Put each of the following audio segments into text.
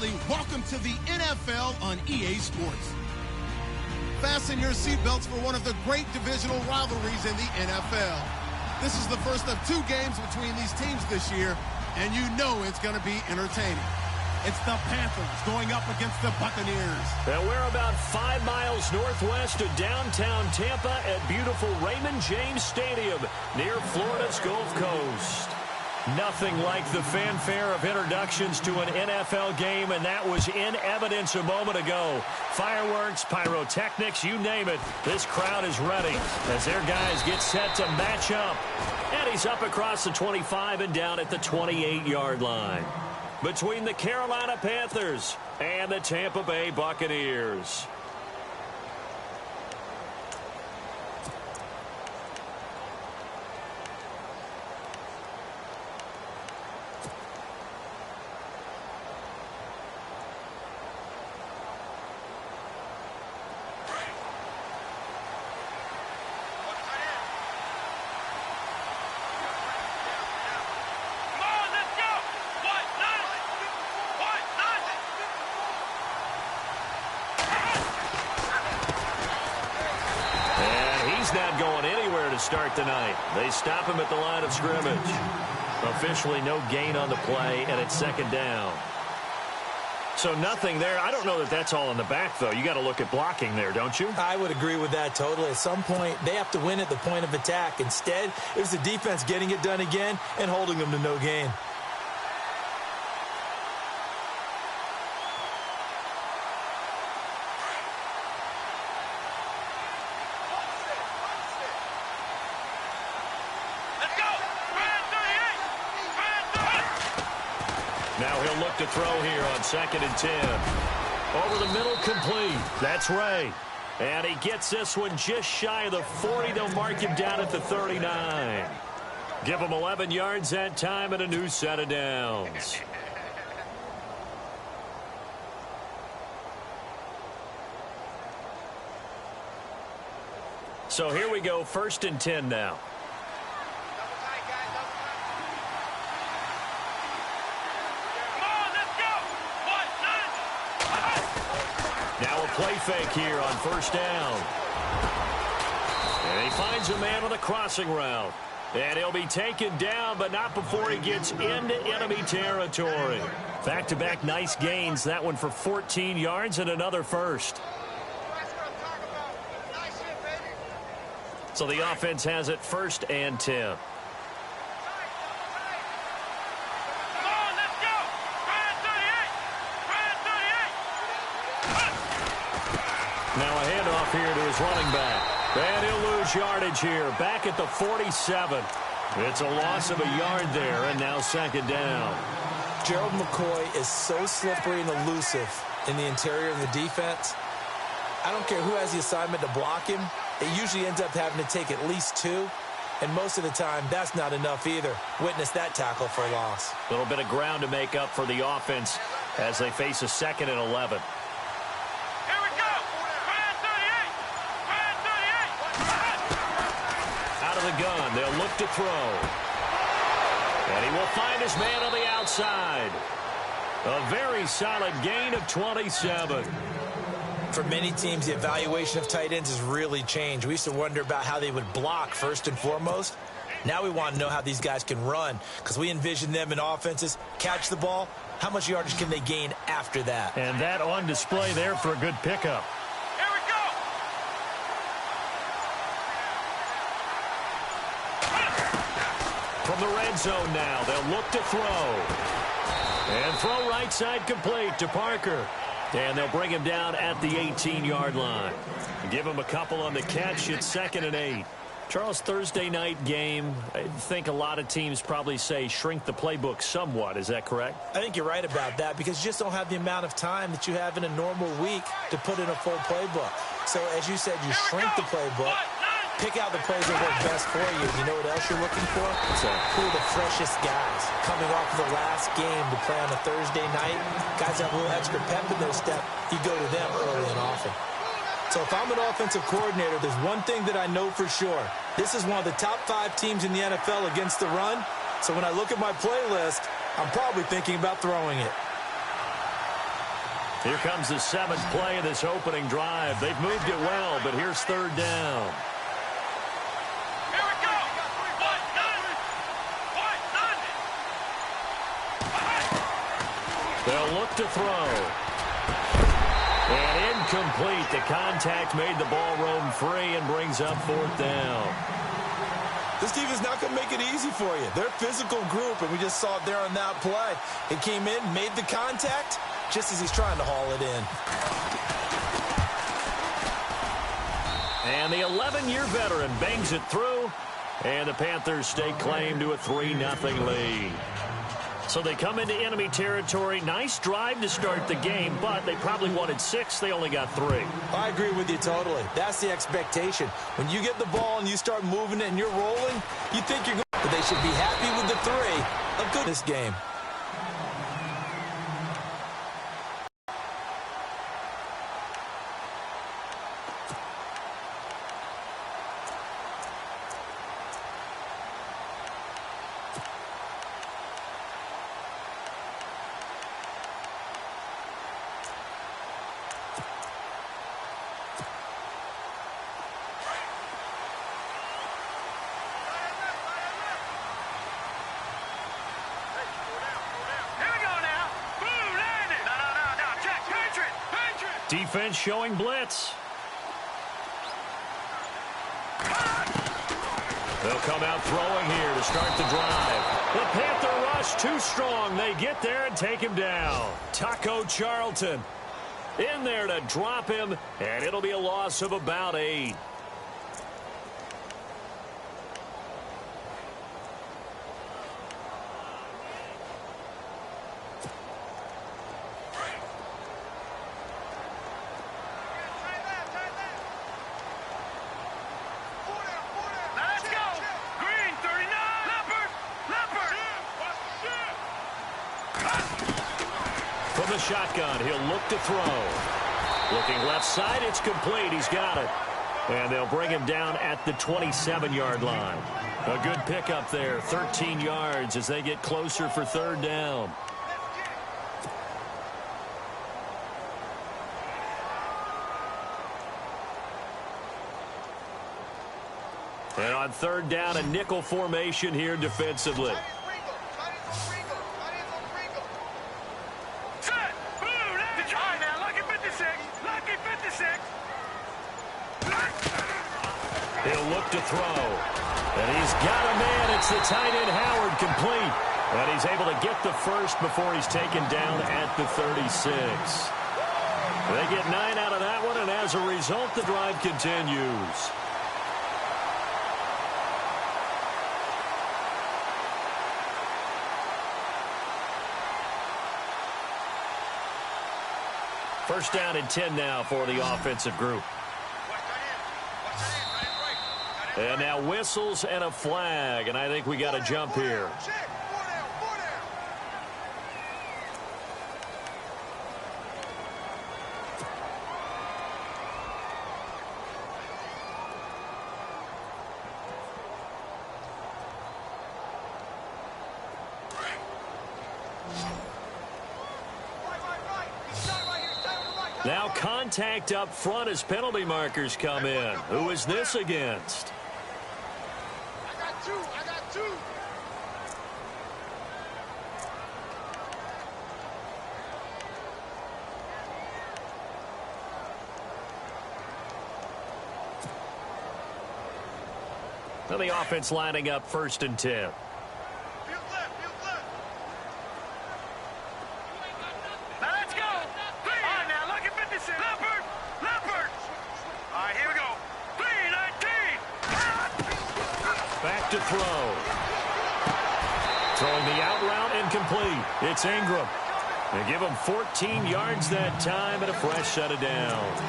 family, welcome to the NFL on EA Sports. Fasten your seatbelts for one of the great divisional rivalries in the NFL. This is the first of 2 games between these teams this year, and you know it's going to be entertaining. It's the Panthers going up against the Buccaneers. And we're about 5 miles northwest of downtown Tampa at beautiful Raymond James Stadium near Florida's Gulf Coast. Nothing like the fanfare of introductions to an NFL game, and that was in evidence a moment ago. Fireworks, pyrotechnics, you name it. This crowd is ready as their guys get set to match up. And he's up across the 25 and down at the 28-yard line. Between the Carolina Panthers and the Tampa Bay Buccaneers. Not going anywhere to start the night. They stop him at the line of scrimmage. Officially no gain on the play, and it's 2nd down. So nothing there. I don't know that that's all in the back, though. You got to look at blocking there, don't you? I would agree with that totally. At some point, they have to win at the point of attack. Instead, it was the defense getting it done again and holding them to no gain. Now he'll look to throw here on 2nd and 10. Over the middle, complete. That's Ray. And he gets this one just shy of the 40. They'll mark him down at the 39. Give him 11 yards that time and a new set of downs. So here we go, 1st and 10 now. Now a play fake here on 1st down. And he finds a man on a crossing route. And he'll be taken down, but not before he gets into enemy territory. Back-to-back nice gains. That one for 14 yards and another first. So the offense has it 1st and 10. Now a handoff here to his running back. And he'll lose yardage here. Back at the 47. It's a loss of a yard there, and now 2nd down. Gerald McCoy is so slippery and elusive in the interior of the defense. I don't care who has the assignment to block him. It usually ends up having to take at least 2. And most of the time, that's not enough either. Witness that tackle for a loss. A little bit of ground to make up for the offense as they face a 2nd and 11. The gun. They'll look to throw. And he will find his man on the outside. A very solid gain of 27. For many teams, the evaluation of tight ends has really changed. We used to wonder about how they would block first and foremost. Now we want to know how these guys can run because we envision them in offenses. Catch the ball. How much yardage can they gain after that? And that on display there for a good pickup. From the red zone now, they'll look to throw. And throw right side complete to Parker. And they'll bring him down at the 18-yard line. Give him a couple on the catch. It's 2nd and 8. Charles, Thursday night game, I think a lot of teams probably say shrink the playbook somewhat. Is that correct? I think you're right about that because you just don't have the amount of time that you have in a normal week to put in a full playbook. So, as you said, you shrink the playbook. Pick out the plays that work best for you. You know what else you're looking for? So who are the freshest guys coming off of the last game to play on a Thursday night? Guys have a little extra pep in their step. You go to them early and often. So if I'm an offensive coordinator, there's one thing that I know for sure. This is one of the top 5 teams in the NFL against the run. So when I look at my playlist, I'm probably thinking about throwing it. Here comes the 7th play of this opening drive. They've moved it well, but here's 3rd down. Here we go. They'll look to throw. And incomplete. The contact made the ball roam free and brings up 4th down. This defense not going to make it easy for you. They're a physical group, and we just saw it there on that play. It came in, made the contact, just as he's trying to haul it in. And the 11-year veteran bangs it through, and the Panthers stake claim to a 3-0 lead. So they come into enemy territory. Nice drive to start the game, but they probably wanted 6. They only got 3. I agree with you totally. That's the expectation. When you get the ball and you start moving it and you're rolling, you think you're going. But they should be happy with the 3. A good this game. Defense showing blitz. They'll come out throwing here to start the drive. The Panther rush too strong. They get there and take him down. Taco Charlton in there to drop him, and it'll be a loss of about 8. From the shotgun, he'll look to throw. Looking left side, it's complete. He's got it. And they'll bring him down at the 27-yard line. A good pickup there, 13 yards as they get closer for 3rd down. And on 3rd down, a nickel formation here defensively. He'll look to throw. And he's got a man. It's the tight end Howard complete. And he's able to get the first before he's taken down at the 36. They get 9 out of that one, and as a result, the drive continues. First down and 10 now for the offensive group. And now whistles and a flag, and I think we got a jump here. Now contact up front as penalty markers come in. Who is this against? I got two. Now the offense lining up 1st and 10. Back to throw. Throwing the out route incomplete. It's Ingram. They give him 14 yards that time and a fresh set of downs.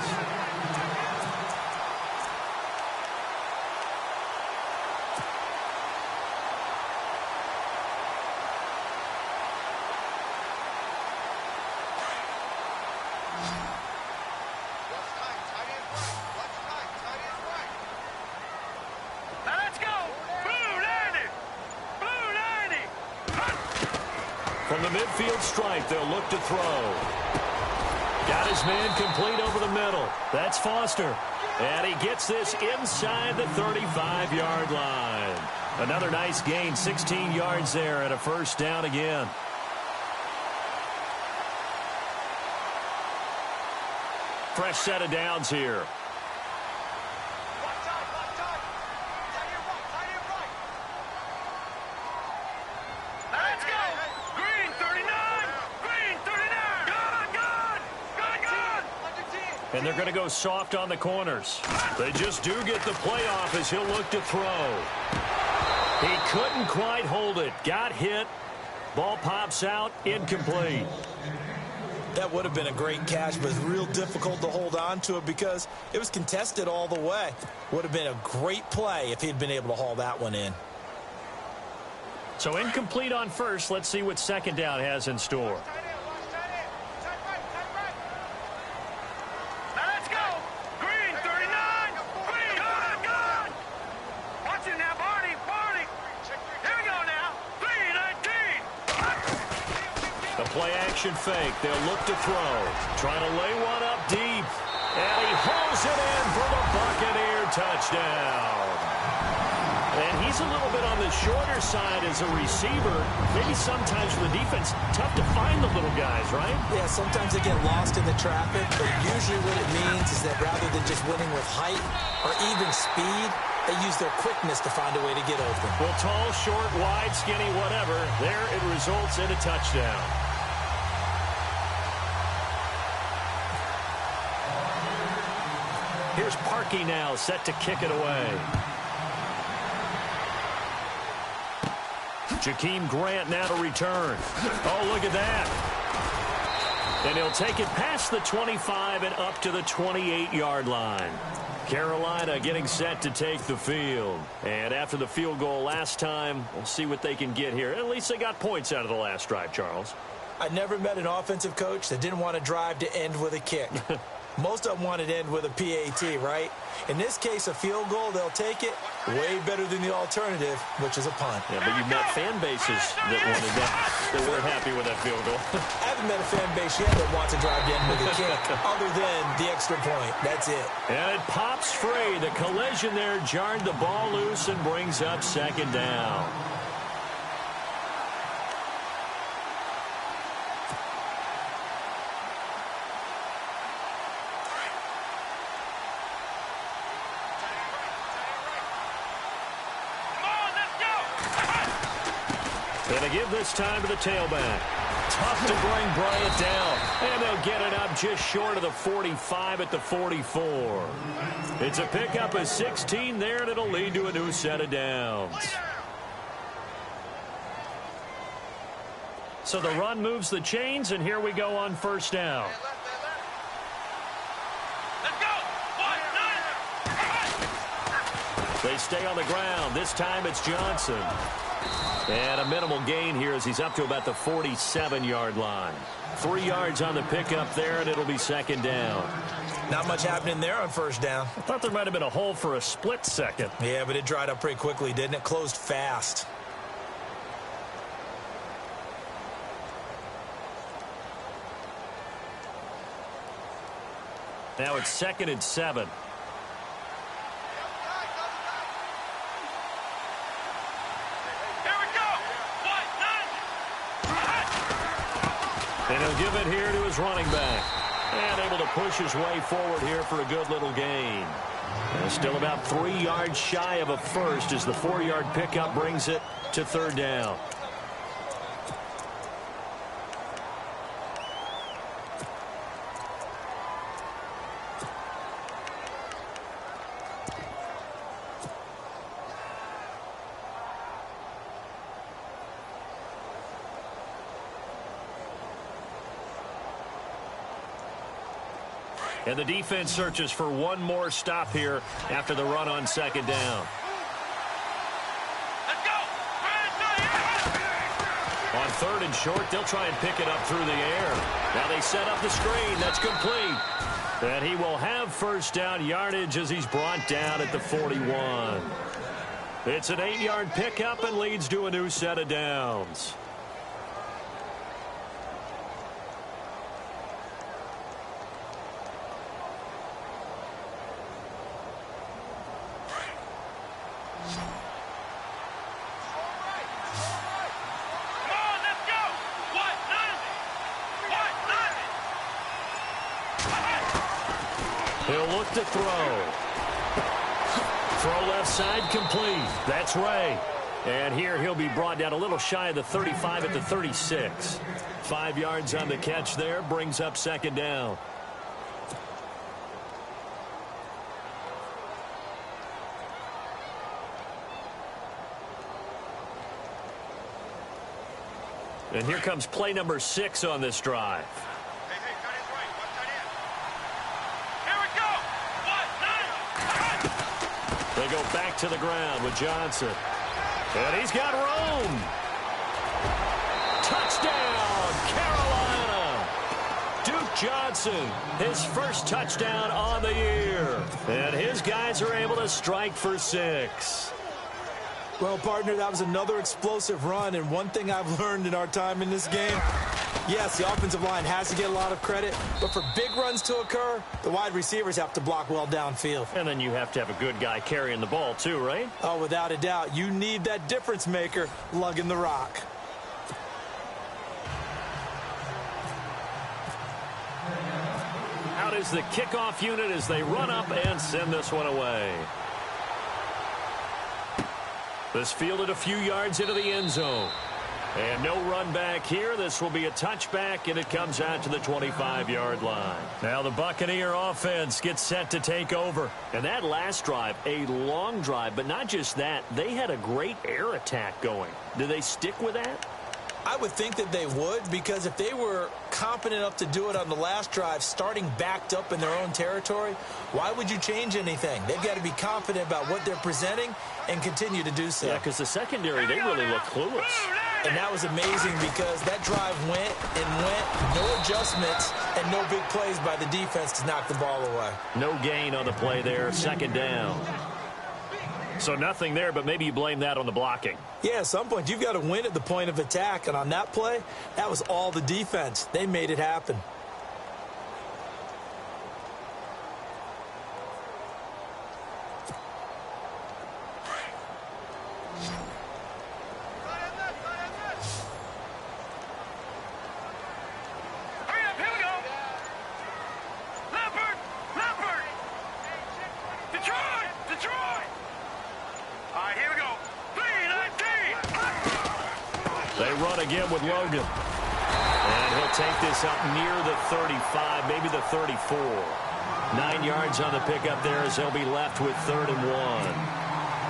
From the midfield stripe, they'll look to throw. Got his man complete over the middle. That's Foster. And he gets this inside the 35-yard line. Another nice gain, 16 yards there, and a first down again. Fresh set of downs here. Let's go. Green 39. Green 39. Good. And they're going to go soft on the corners. They just do get the playoff as he'll look to throw. He couldn't quite hold it. Got hit. Ball pops out. Incomplete. That would have been a great catch, but it's real difficult to hold on to it because it was contested all the way. Would have been a great play if he'd been able to haul that one in. So incomplete on first. Let's see what second down has in store. Let's go. Green 39. Green. Good. Watch it now, Barney. Here we go now. Green 19. The play-action fake. They'll look to throw. Trying to lay one up deep. And he hauls it in for the Buccaneer touchdown. And he's a little bit on the shorter side as a receiver. Maybe sometimes for the defense, tough to find the little guys, right? Yeah, sometimes they get lost in the traffic, but usually what it means is that rather than just winning with height or even speed, they use their quickness to find a way to get open. Well, tall, short, wide, skinny, whatever, there it results in a touchdown. Here's Parkey now, set to kick it away. Jakeem Grant now to return. Oh, look at that. And he'll take it past the 25 and up to the 28-yard line. Carolina getting set to take the field. And after the field goal last time, we'll see what they can get here. At least they got points out of the last drive, Charles. I never met an offensive coach that didn't want to drive to end with a kick. Most of them want it to end with a PAT, right? In this case, a field goal, they'll take it. Way better than the alternative, which is a punt. Yeah, but you've met fan bases that wanted that. They weren't happy with that field goal. I haven't met a fan base yet that wants to drive to end with a kick, other than the extra point. That's it. And it pops free. The collision there jarred the ball loose and brings up second down. And they give this time to the tailback. Tough to bring Bryant down. And they'll get it up just short of the 45 at the 44. It's a pickup of 16 there, and it'll lead to a new set of downs. So the run moves the chains, and here we go on first down. Let's go. They stay on the ground. This time it's Johnson. And a minimal gain here as he's up to about the 47-yard line. 3 yards on the pickup there, and it'll be second down. Not much happening there on first down. I thought there might have been a hole for a split second. Yeah, but it dried up pretty quickly, didn't it? Closed fast. Now it's 2nd and 7. And he'll give it here to his running back. And able to push his way forward here for a good little gain. And still about 3 yards shy of a first as the 4-yard pickup brings it to third down. And the defense searches for one more stop here after the run on second down. Let's go. On 3rd and short, they'll try and pick it up through the air. Now they set up the screen. That's complete. And he will have first down yardage as he's brought down at the 41. It's an 8-yard pickup and leads to a new set of downs. He'll look to throw. Throw left side complete. That's Ray. And here he'll be brought down a little shy of the 35 at the 36. 5 yards on the catch there, brings up second down. And here comes play number 6 on this drive. They go back to the ground with Johnson. And he's got room. Touchdown, Carolina. Duke Johnson, his first touchdown on the year. And his guys are able to strike for 6. Well, partner, that was another explosive run, and one thing I've learned in our time in this game, yes, the offensive line has to get a lot of credit, but for big runs to occur, the wide receivers have to block well downfield. And then you have to have a good guy carrying the ball too, right? Oh, without a doubt. You need that difference maker lugging the rock. Out is the kickoff unit as they run up and send this one away. This fielded a few yards into the end zone. And no run back here. This will be a touchback, and it comes out to the 25-yard line. Now the Buccaneer offense gets set to take over. And that last drive, a long drive, but not just that. They had a great air attack going. Do they stick with that? I would think that they would, because if they were competent enough to do it on the last drive, starting backed up in their own territory, why would you change anything? They've got to be confident about what they're presenting and continue to do so. Yeah, because the secondary, they really look clueless. And that was amazing because that drive went and went, no adjustments, and no big plays by the defense to knock the ball away. No gain on the play there, second down. So nothing there, but maybe you blame that on the blocking. Yeah, at some point, you've got to win at the point of attack. And on that play, that was all the defense. They made it happen. Again with Logan. And he'll take this up near the 35, maybe the 34. 9 yards on the pickup there as they'll be left with 3rd and 1.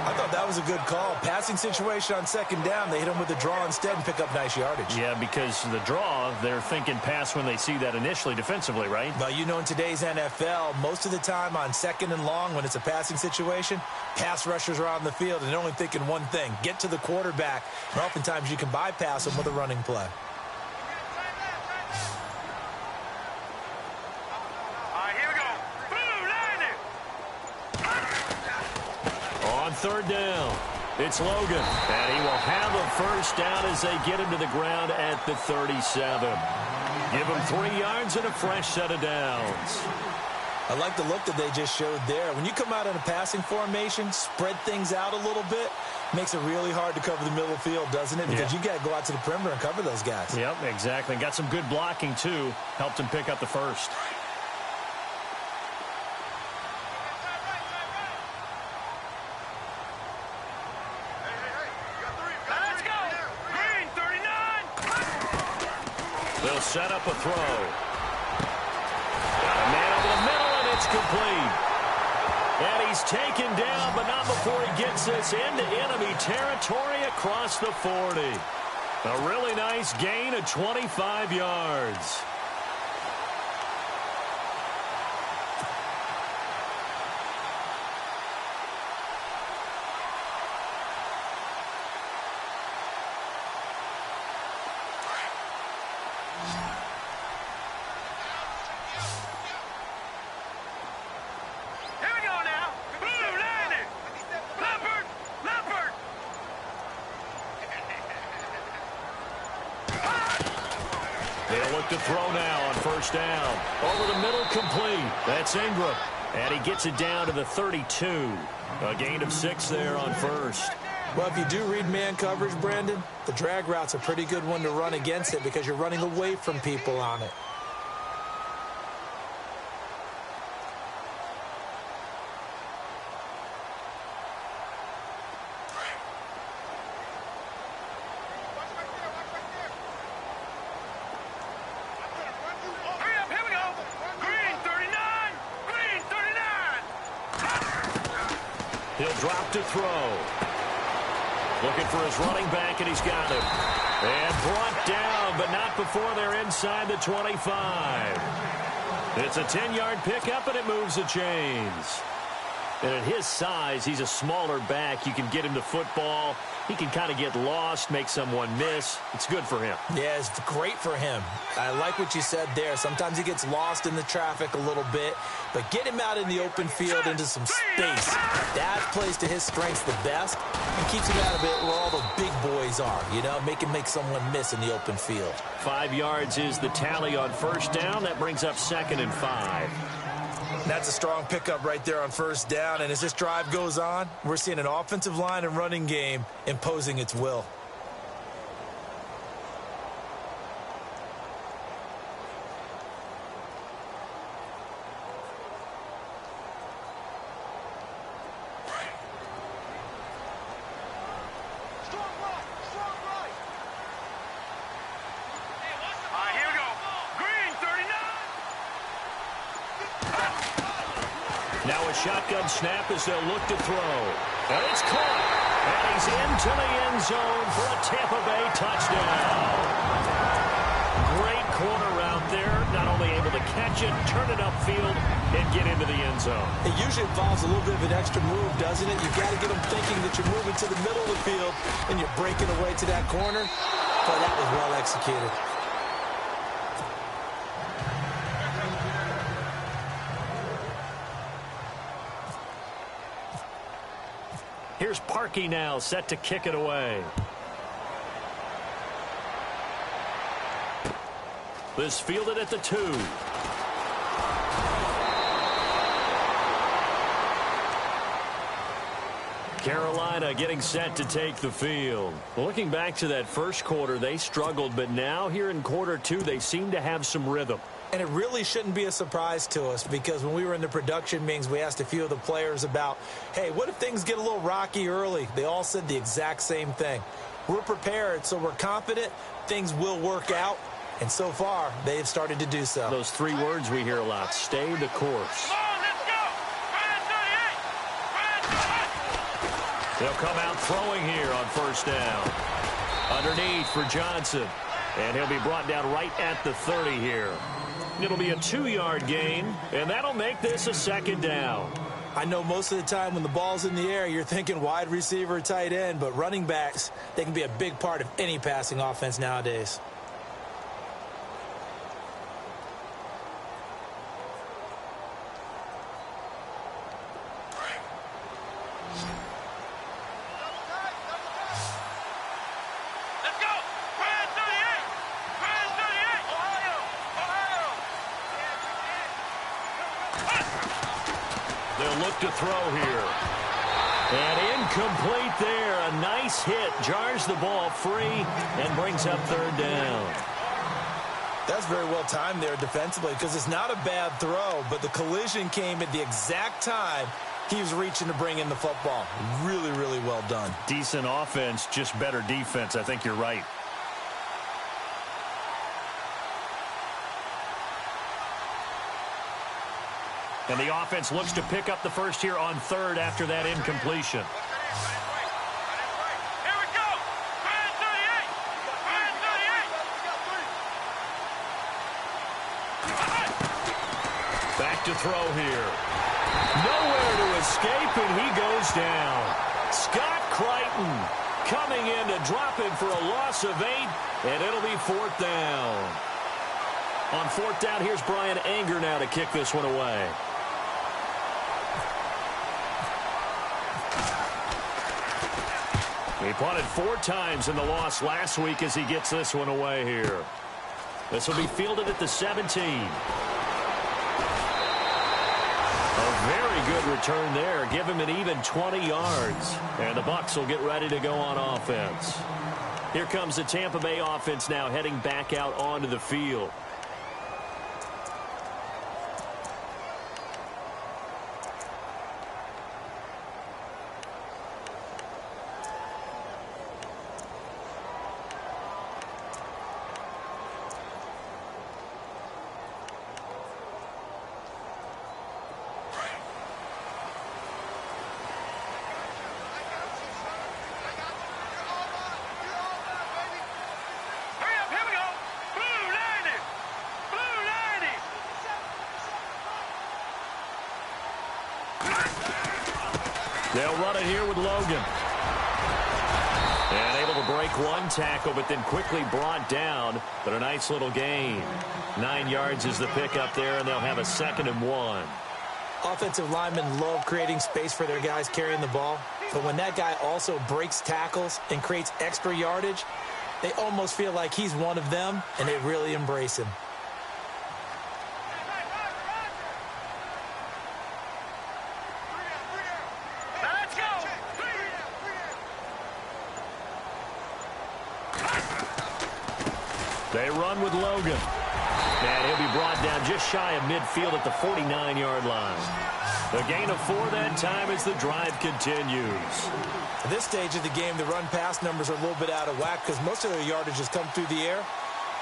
I thought that was a good call. Passing situation on second down. They hit him with a draw instead and pick up nice yardage. Yeah, because the draw, they're thinking pass when they see that initially defensively, right? But you know, in today's NFL, most of the time on second and long, when it's a passing situation, pass rushers are on the field and they're only thinking one thing, get to the quarterback. And oftentimes you can bypass them with a running play. On 3rd down, it's Logan. And he will have a first down as they get him to the ground at the 37. Give him 3 yards and a fresh set of downs. I like the look that they just showed there. When you come out in a passing formation, spread things out a little bit, makes it really hard to cover the middle of the field, doesn't it? Because you got to go out to the perimeter and cover those guys. Yep, exactly. Got some good blocking, too. Helped him pick up the first. They'll set up a throw. Got a man over the middle, and it's complete. And he's taken down, but not before he gets this into enemy territory across the 40. A really nice gain of 25 yards. To throw now on first down. Over the middle, complete. That's Ingram. And he gets it down to the 32. A gain of 6 there on first. Well, if you do read man coverage, Brandon, the drag route's a pretty good one to run against it because you're running away from people on it. drop to throw. Looking for his running back, and he's got him. And brought down, but not before they're inside the 25. It's a 10-yard pickup, and it moves the chains. And at his size, he's a smaller back. You can get him the football. He can kind of get lost, make someone miss. It's good for him. Yeah, it's great for him. I like what you said there. Sometimes he gets lost in the traffic a little bit, but get him out in the open field into some space. That plays to his strengths the best and keeps him out of it where all the big boys are, you know, make someone miss in the open field. 5 yards is the tally on first down. That brings up 2nd and 5. That's a strong pickup right there on first down, and as this drive goes on, we're seeing an offensive line and running game imposing its will. Now a shotgun snap as they'll look to throw. And it's caught. And he's into the end zone for a Tampa Bay touchdown. Great corner route there. Not only able to catch it, turn it upfield, and get into the end zone. It usually involves a little bit of an extra move, doesn't it? You've got to get them thinking that you're moving to the middle of the field and you're breaking away to that corner. But that was well executed. Here's Parkey now, set to kick it away. This fielded at the 2. Carolina getting set to take the field. Looking back to that first quarter, they struggled, but now here in quarter 2, they seem to have some rhythm. And it really shouldn't be a surprise to us because when we were in the production meetings, we asked a few of the players about, hey, what if things get a little rocky early? They all said the exact same thing. We're prepared, so we're confident things will work out. And so far, they have started to do so. Those 3 words we hear a lot, stay the course. Come on, let's go. They'll come out throwing here on first down. Underneath for Johnson. And he'll be brought down right at the 30 here. It'll be a 2-yard gain, and that'll make this a 2nd down. I know most of the time when the ball's in the air, you're thinking wide receiver, tight end, but running backs, they can be a big part of any passing offense nowadays. Look to throw here. And incomplete there. A nice hit. Jars the ball free and brings up 3rd down. That's very well timed there defensively because it's not a bad throw, but the collision came at the exact time he was reaching to bring in the football. Really, really well done. Decent offense, just better defense. I think you're right. And the offense looks to pick up the first here on 3rd after that incompletion. Here we go. Brand 38. Back to throw here. Nowhere to escape, and he goes down. Scott Crichton coming in to drop him for a loss of 8, and it'll be 4th down. On 4th down, here's Brian Anger now to kick this one away. He punted 4 times in the loss last week as he gets this one away here. This will be fielded at the 17. A very good return there. Give him an even 20 yards. And the Bucs will get ready to go on offense. Here comes the Tampa Bay offense now heading back out onto the field. They'll run it here with Logan. And able to break one tackle, but then quickly brought down. But a nice little gain. 9 yards is the pickup there, and they'll have a 2nd and 1. Offensive linemen love creating space for their guys carrying the ball. But when that guy also breaks tackles and creates extra yardage, they almost feel like he's one of them, and they really embrace him. They run with Logan. And he'll be brought down just shy of midfield at the 49-yard line. A gain of 4 that time as the drive continues. At this stage of the game, the run-pass numbers are a little bit out of whack because most of their yardage has come through the air.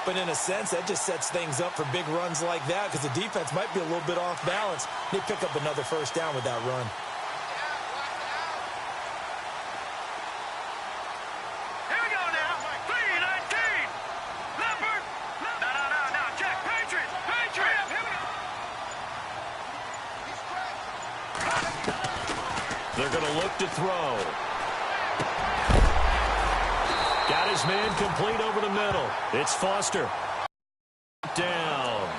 But in a sense, that just sets things up for big runs like that because the defense might be a little bit off balance. They pick up another first down with that run. They're going to look to throw. Got his man complete over the middle. It's Foster. Down.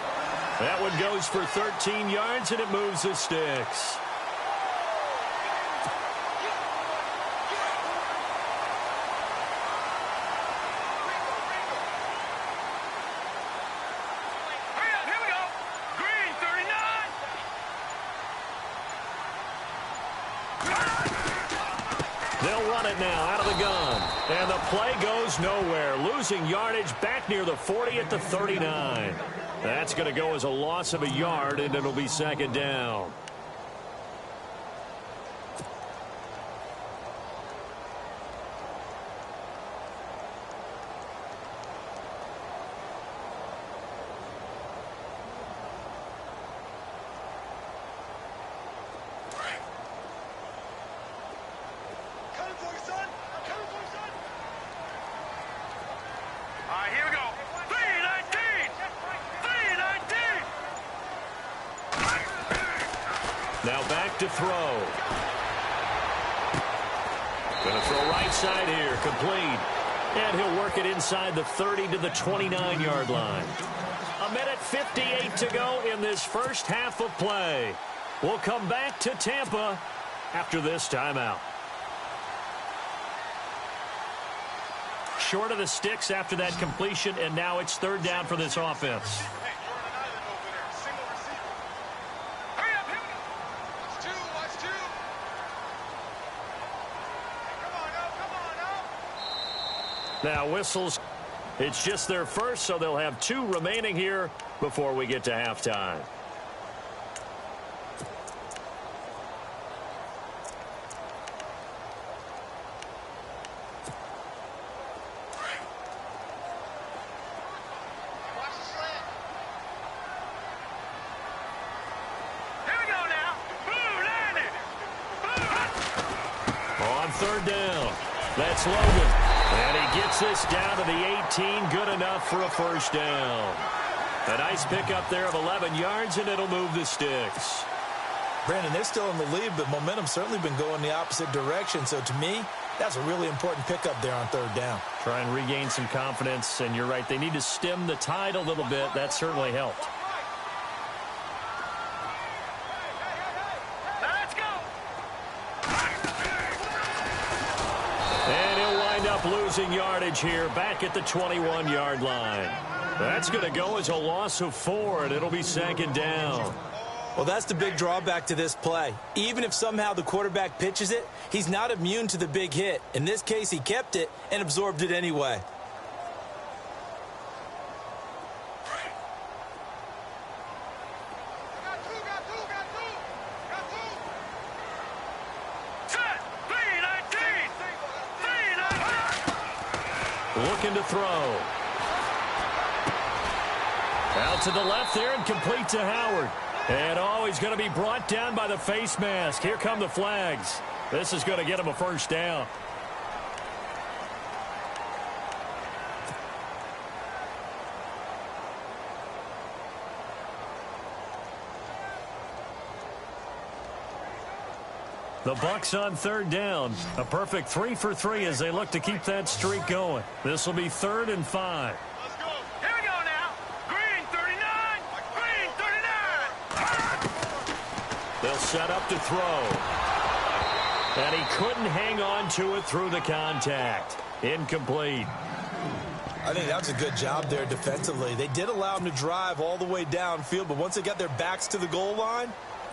That one goes for 13 yards, and it moves the sticks. They'll run it now out of the gun. And the play goes nowhere. Losing yardage back near the 40 at the 39. That's going to go as a loss of a yard, and it'll be 2nd down. Now back to throw. Going to throw right side here, complete. And he'll work it inside the 30 to the 29-yard line. 1:58 to go in this first half of play. We'll come back to Tampa after this timeout. Short of the sticks after that completion, and now it's 3rd down for this offense. Now whistles. It's just their first, so they'll have 2 remaining here before we get to halftime. On 3rd down, that's Logan. And he gets this down to the 18, good enough for a first down. A nice pickup there of 11 yards, and it'll move the sticks. Brandon, they're still in the lead, but momentum's certainly been going the opposite direction. So to me, that's a really important pickup there on 3rd down. Try and regain some confidence, and you're right. They need to stem the tide a little bit. That certainly helped. Losing yardage here back at the 21-yard line. That's going to go as a loss of 4, and it'll be 2nd down. Well, that's the big drawback to this play. Even if somehow the quarterback pitches it, he's not immune to the big hit. In this case, he kept it and absorbed it anyway. Looking to throw. Out to the left there and complete to Howard. And he's going to be brought down by the face mask. Here come the flags. This is going to get him a first down. The Bucs on third down. A perfect 3 for 3 as they look to keep that streak going. This will be 3rd and 5. Let's go. Here we go now. Green 39. Green 39. They'll set up to throw. And he couldn't hang on to it through the contact. Incomplete. I think that was a good job there defensively. They did allow him to drive all the way downfield, but once they got their backs to the goal line,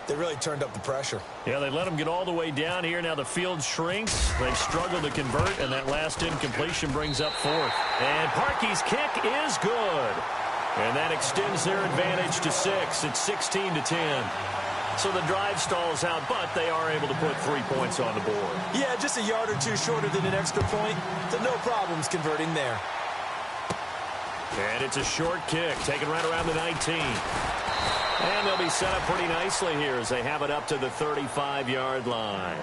they really turned up the pressure. Yeah, they let him get all the way down here. Now the field shrinks. They struggle to convert, and that last incompletion brings up 4th. And Parkey's kick is good. And that extends their advantage to 6. It's 16-10. So the drive stalls out, but they are able to put 3 points on the board. Yeah, just a yard or two shorter than an extra point. So no problems converting there. And it's a short kick, taken right around the 19. And they'll be set up pretty nicely here as they have it up to the 35-yard line.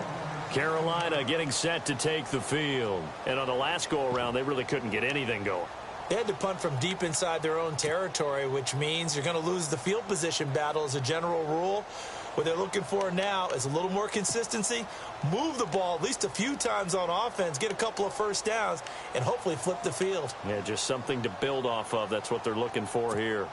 Carolina getting set to take the field. And on the last go-around, they really couldn't get anything going. They had to punt from deep inside their own territory, which means you're going to lose the field position battle as a general rule. What they're looking for now is a little more consistency, move the ball at least a few times on offense, get a couple of first downs, and hopefully flip the field. Yeah, just something to build off of. That's what they're looking for here.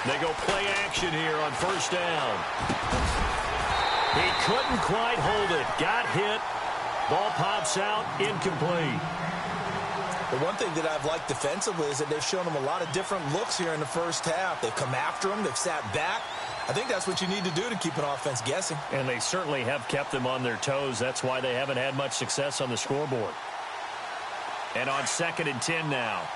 They go play action here on first down. He couldn't quite hold it. Got hit. Ball pops out. Incomplete. The one thing that I've liked defensively is that they've shown them a lot of different looks here in the first half. They've come after them. They've sat back. I think that's what you need to do to keep an offense guessing. And they certainly have kept them on their toes. That's why they haven't had much success on the scoreboard. And on 2nd and 10 now.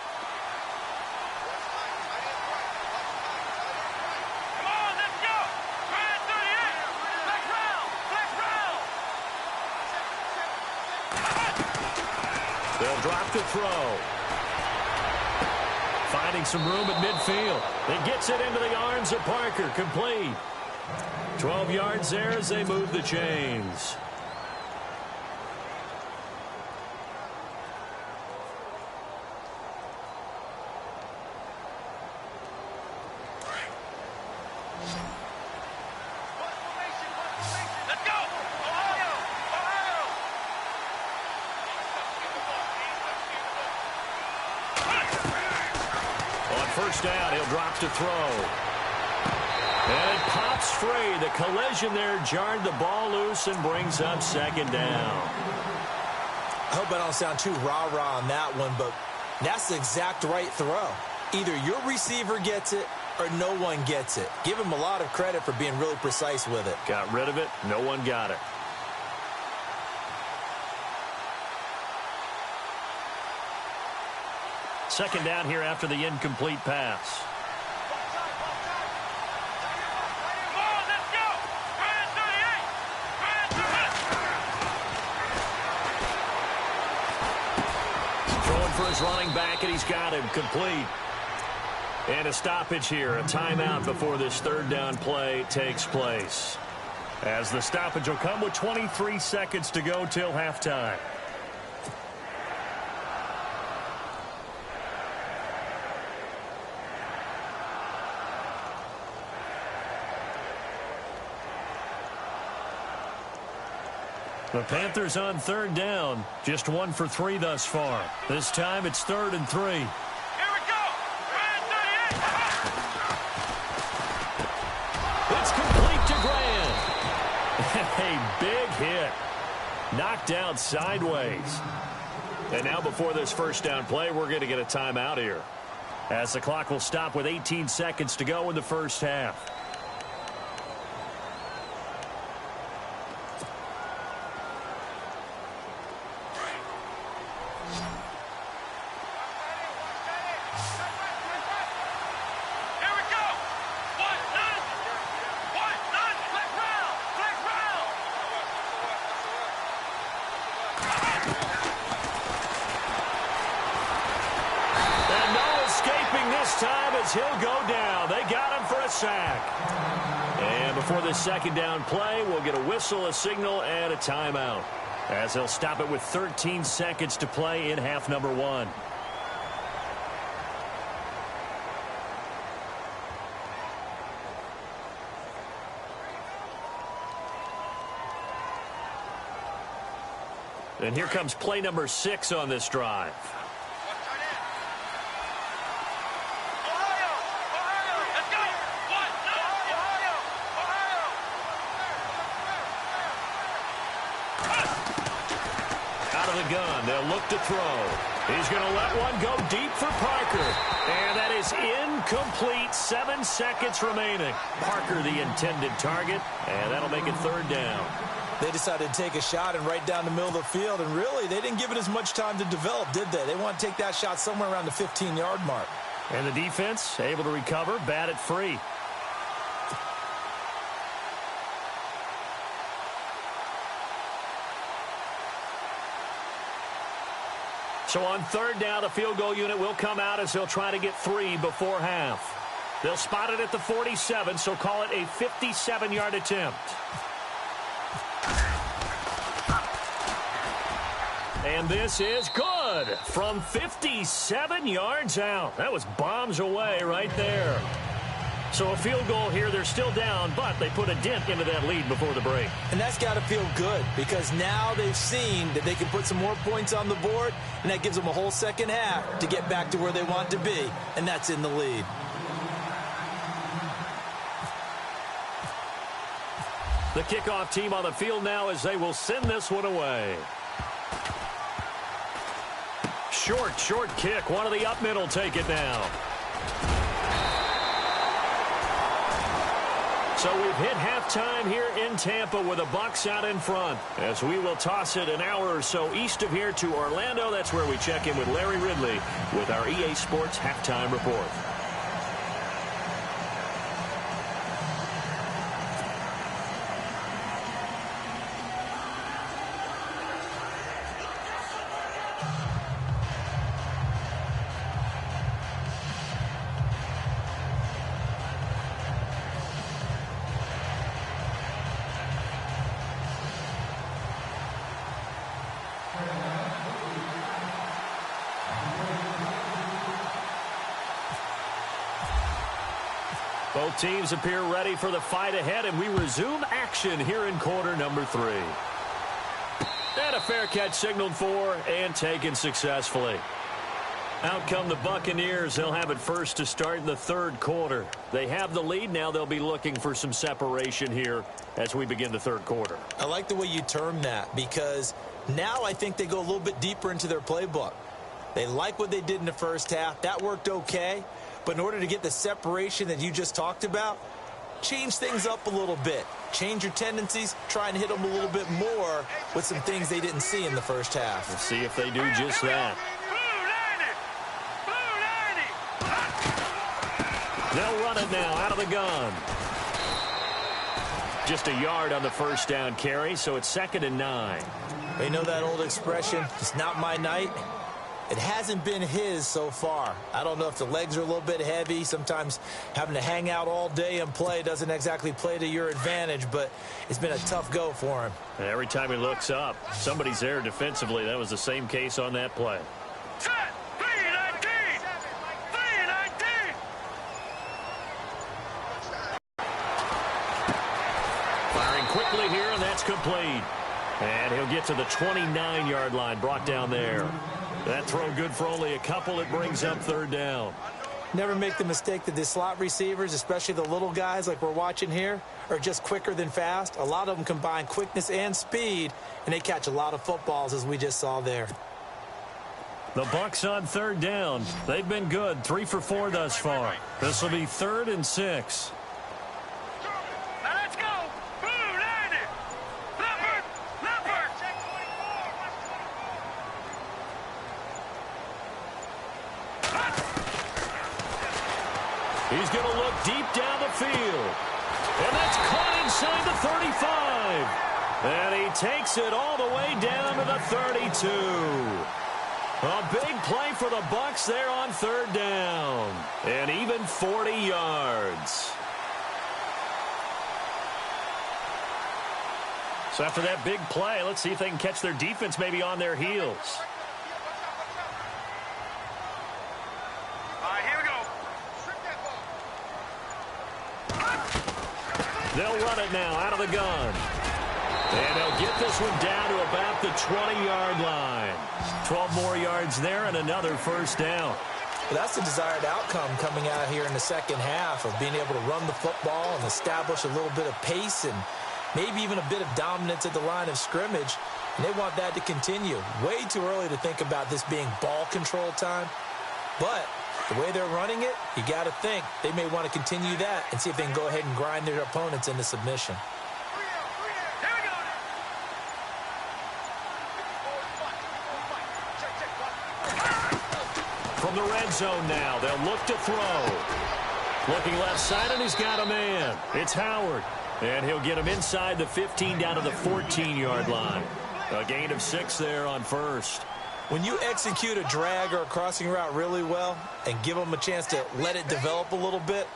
They'll drop to throw. Finding some room at midfield. It gets it into the arms of Parker. Complete. 12 yards there as they move the chains. First down, he'll drop to throw. And it pops free. The collision there jarred the ball loose and brings up 2nd down. I hope I don't sound too rah-rah on that one, but that's the exact right throw. Either your receiver gets it or no one gets it. Give him a lot of credit for being really precise with it. Got rid of it. No one got it. Second down here after the incomplete pass. Throwing for his running back, and he's got him complete. And a stoppage here, a timeout before this 3rd down play takes place. As the stoppage will come with 23 seconds to go till halftime. The Panthers on 3rd down. Just 1 for 3 thus far. This time it's 3rd and 3. Here we go. It's complete to Grant. A big hit. Knocked out sideways. And now before this first down play, we're going to get a timeout here. As the clock will stop with 18 seconds to go in the first half. this time as he'll go down. They got him for a sack. And before this second down play, we'll get a whistle, a signal, and a timeout, as they'll stop it with 13 seconds to play in half number 1. And here comes play number 6 on this drive. Out of the gun, they'll look to throw. He's going to let one go deep for Parker. And that is incomplete. 7 seconds remaining. Parker, the intended target, and that'll make it third down. They decided to take a shot and right down the middle of the field, and really, they didn't give it as much time to develop, did they? They want to take that shot somewhere around the 15-yard mark. And the defense able to recover, bat it free. So on third down, the field goal unit will come out as they'll try to get 3 before half. They'll spot it at the 47, so call it a 57-yard attempt. And this is good from 57 yards out. That was bombs away right there. So a field goal here. They're still down, but they put a dent into that lead before the break. And that's got to feel good because now they've seen that they can put some more points on the board, and that gives them a whole second half to get back to where they want to be, and that's in the lead. The kickoff team on the field now as they will send this one away. Short kick. One of the up middle take it now. So we've hit halftime here in Tampa with the Bucs out in front, as we will toss it an hour or so east of here to Orlando. That's where we check in with Larry Ridley with our EA Sports Halftime Report. Both teams appear ready for the fight ahead, and we resume action here in quarter number 3. And a fair catch signaled for and taken successfully. Out come the Buccaneers. They'll have it first to start in the third quarter. They have the lead. Now they'll be looking for some separation here as we begin the third quarter. I like the way you term that because now I think they go a little bit deeper into their playbook. They like what they did in the first half. That worked okay. But in order to get the separation that you just talked about, change things up a little bit. Change your tendencies. Try and hit them a little bit more with some things they didn't see in the first half. Let's see if they do just that. They'll run it now out of the gun. Just a yard on the first down carry, so it's 2nd and 9. You know that old expression, it's not my night? It hasn't been his so far. I don't know if the legs are a little bit heavy. Sometimes having to hang out all day and play doesn't exactly play to your advantage, but it's been a tough go for him. And every time he looks up, somebody's there defensively. That was the same case on that play. Set! 3-19! 3-19! Firing quickly here, and that's complete. And he'll get to the 29-yard line, brought down there. That throw good for only a couple. It brings up third down. Never make the mistake that the slot receivers, especially the little guys like we're watching here, are just quicker than fast. A lot of them combine quickness and speed, and they catch a lot of footballs, as we just saw there. The Bucs on third down. They've been good. 3 for 4 thus far. This will be 3rd and 6. Now let's go! 2-90! Leopard! He's going to look deep down the field. And that's caught inside the 35. And he takes it all the way down to the 32. A big play for the Bucs there on third down. And even 40 yards. So after that big play, let's see if they can catch their defense maybe on their heels. All right, here we go. They'll run it now out of the gun. And they'll get this one down to about the 20-yard line. 12 more yards there and another first down. Well, that's the desired outcome coming out here in the second half of being able to run the football and establish a little bit of pace and maybe even a bit of dominance at the line of scrimmage. And they want that to continue. Way too early to think about this being ball control time. But the way they're running it, you got to think they may want to continue that and see if they can go ahead and grind their opponents into submission. From the red zone now, they'll look to throw. Looking left side, and he's got a man. It's Howard. And he'll get him inside the 15 down to the 14-yard line. A gain of 6 there on first. When you execute a drag or a crossing route really well and give them a chance to let it develop a little bit,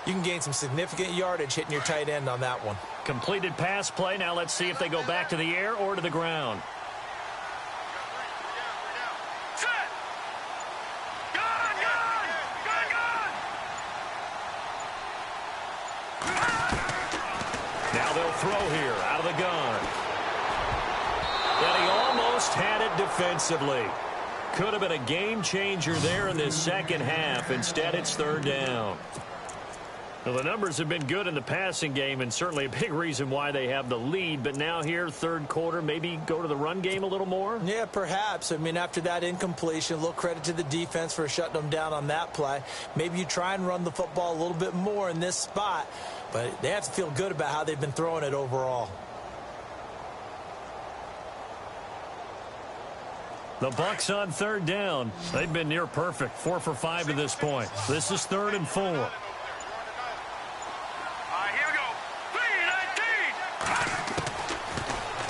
you can gain some significant yardage hitting your tight end on that one. Completed pass play. Now let's see if they go back to the air or to the ground. Now they'll throw here out of the gun. And he almost had it defensively. Could have been a game changer there in this second half. Instead, it's third down. Well, the numbers have been good in the passing game and certainly a big reason why they have the lead. But now here, third quarter, maybe go to the run game a little more? Yeah, perhaps. I mean, after that incompletion, a little credit to the defense for shutting them down on that play. Maybe you try and run the football a little bit more in this spot. But they have to feel good about how they've been throwing it overall. The Bucs on third down. They've been near perfect. 4 for 5 to this point. This is 3rd and 4. All right, here we go.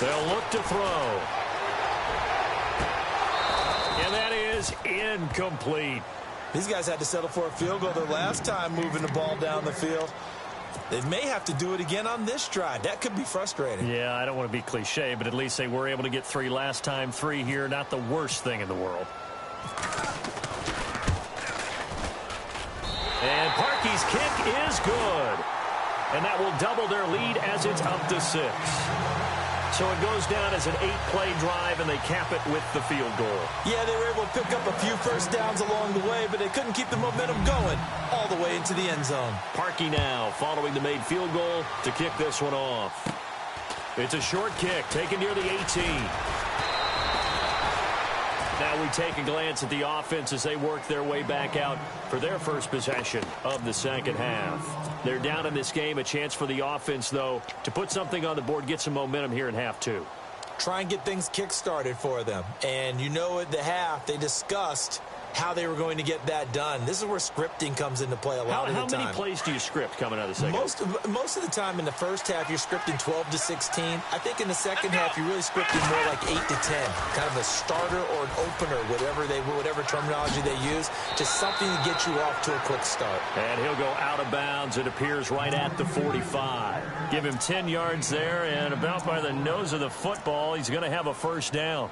3-19. They'll look to throw. And that is incomplete. These guys had to settle for a field goal their last time moving the ball down the field. They may have to do it again on this drive. That could be frustrating. Yeah, I don't want to be cliche, but at least they were able to get 3 last time. 3 here, not the worst thing in the world. And Parkey's kick is good. And that will double their lead as it's up to 6. So it goes down as an 8-play drive, and they cap it with the field goal. Yeah, they were able to pick up a few first downs along the way, but they couldn't keep the momentum going all the way into the end zone. Parkey now following the made field goal to kick this one off. It's a short kick taken near the 18. Now we take a glance at the offense as they work their way back out for their first possession of the second half. They're down in this game. A chance for the offense, though, to put something on the board, get some momentum here in half 2. Try and get things kick-started for them. And you know at the half, they discussed how they were going to get that done. This is where scripting comes into play a lot of the time. How many plays do you script coming out of the second half? Most of the time in the first half, you're scripting 12 to 16. I think in the second half, you're really scripting more like 8 to 10. Kind of a starter or an opener, whatever terminology they use. Just something to get you off to a quick start. And he'll go out of bounds. It appears right at the 45. Give him 10 yards there, and about by the nose of the football, he's going to have a first down.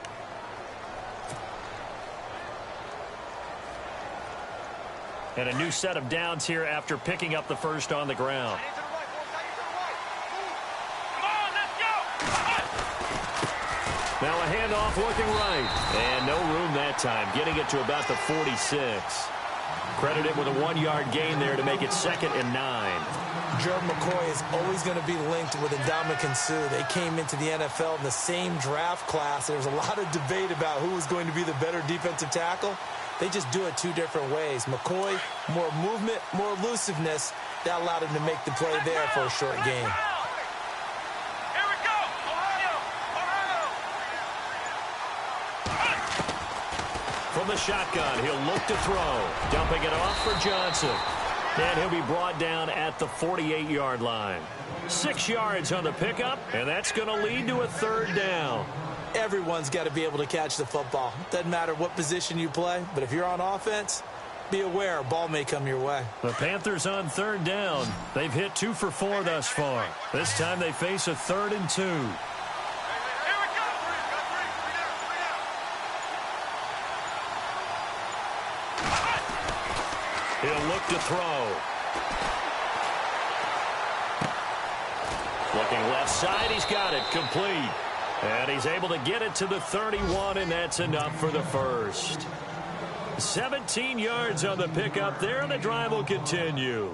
And a new set of downs here after picking up the first on the ground. Now a handoff looking right. And no room that time. Getting it to about the 46. Credited with a 1-yard gain there to make it 2nd and 9. Gerald McCoy is always going to be linked with Ndamukong Suh. They came into the NFL in the same draft class. There was a lot of debate about who was going to be the better defensive tackle. They just do it 2 different ways. McCoy, more movement, more elusiveness. That allowed him to make the play there for a short gain. Here we go. From the shotgun, he'll look to throw. Dumping it off for Johnson. And he'll be brought down at the 48-yard line. 6 yards on the pickup, and that's going to lead to a 3rd down. Everyone's got to be able to catch the football. Doesn't matter what position you play, but if you're on offense, be aware a ball may come your way. The Panthers on third down. They've hit 2 for 4 thus far. This time they face a 3rd and 2. He'll look to throw. Looking left side, he's got it, complete. And he's able to get it to the 31, and that's enough for the first. 17 yards on the pickup there, and the drive will continue.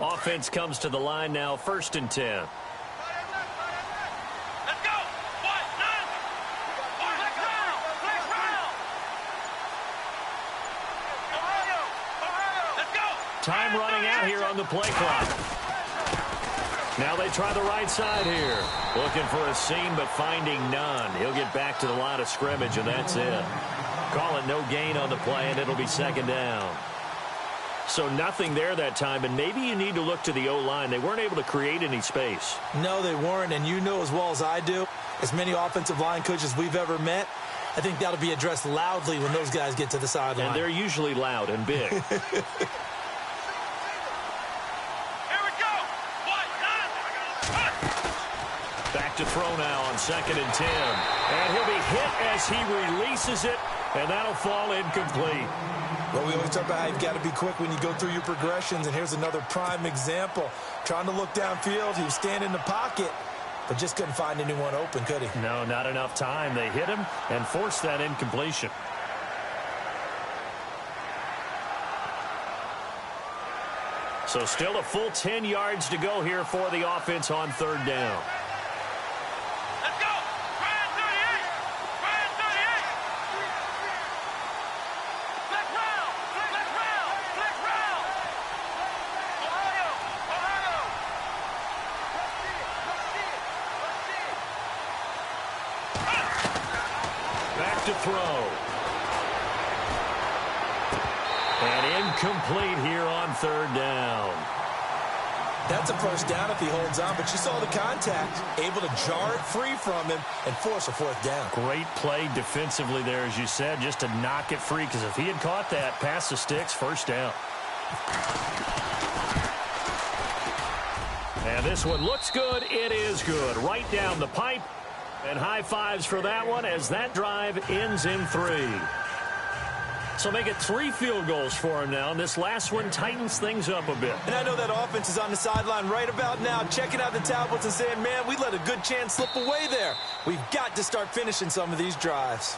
Offense comes to the line now, 1st and 10. Let's go! What? None! Let's round! Let's round! Let's go! Time running out here on the play clock. Now they try the right side here. Looking for a seam, but finding none. He'll get back to the line of scrimmage, and that's it. Call it no gain on the play, and it'll be 2nd down. So nothing there that time, and maybe you need to look to the O-line. They weren't able to create any space. No, they weren't, and you know as well as I do, as many offensive line coaches we've ever met, I think that'll be addressed loudly when those guys get to the sideline. And they're usually loud and big. Back to throw now on 2nd and 10. And he'll be hit as he releases it, and that'll fall incomplete. Well, we always talk about how you've got to be quick when you go through your progressions, and here's another prime example. Trying to look downfield, he was standing in the pocket, but just couldn't find anyone open, could he? No, not enough time. They hit him and forced that incompletion. So still a full 10 yards to go here for the offense on 3rd down. Let's go! Ryan 38! Ryan 38! Flex round! Flex round! Flex round! Ohio! Ohio! Back to throw. And incomplete here on 3rd down. That's a 1st down if he holds on, but you saw the contact, able to jar it free from him and force a 4th down. Great play defensively there, as you said, just to knock it free, because if he had caught that, past the sticks, 1st down. And this one looks good. It is good. Right down the pipe. And high fives for that one as that drive ends in 3. So make it 3 field goals for him now, and this last one tightens things up a bit. And I know that offense is on the sideline right about now, checking out the tablets and saying, man, we let a good chance slip away there. We've got to start finishing some of these drives.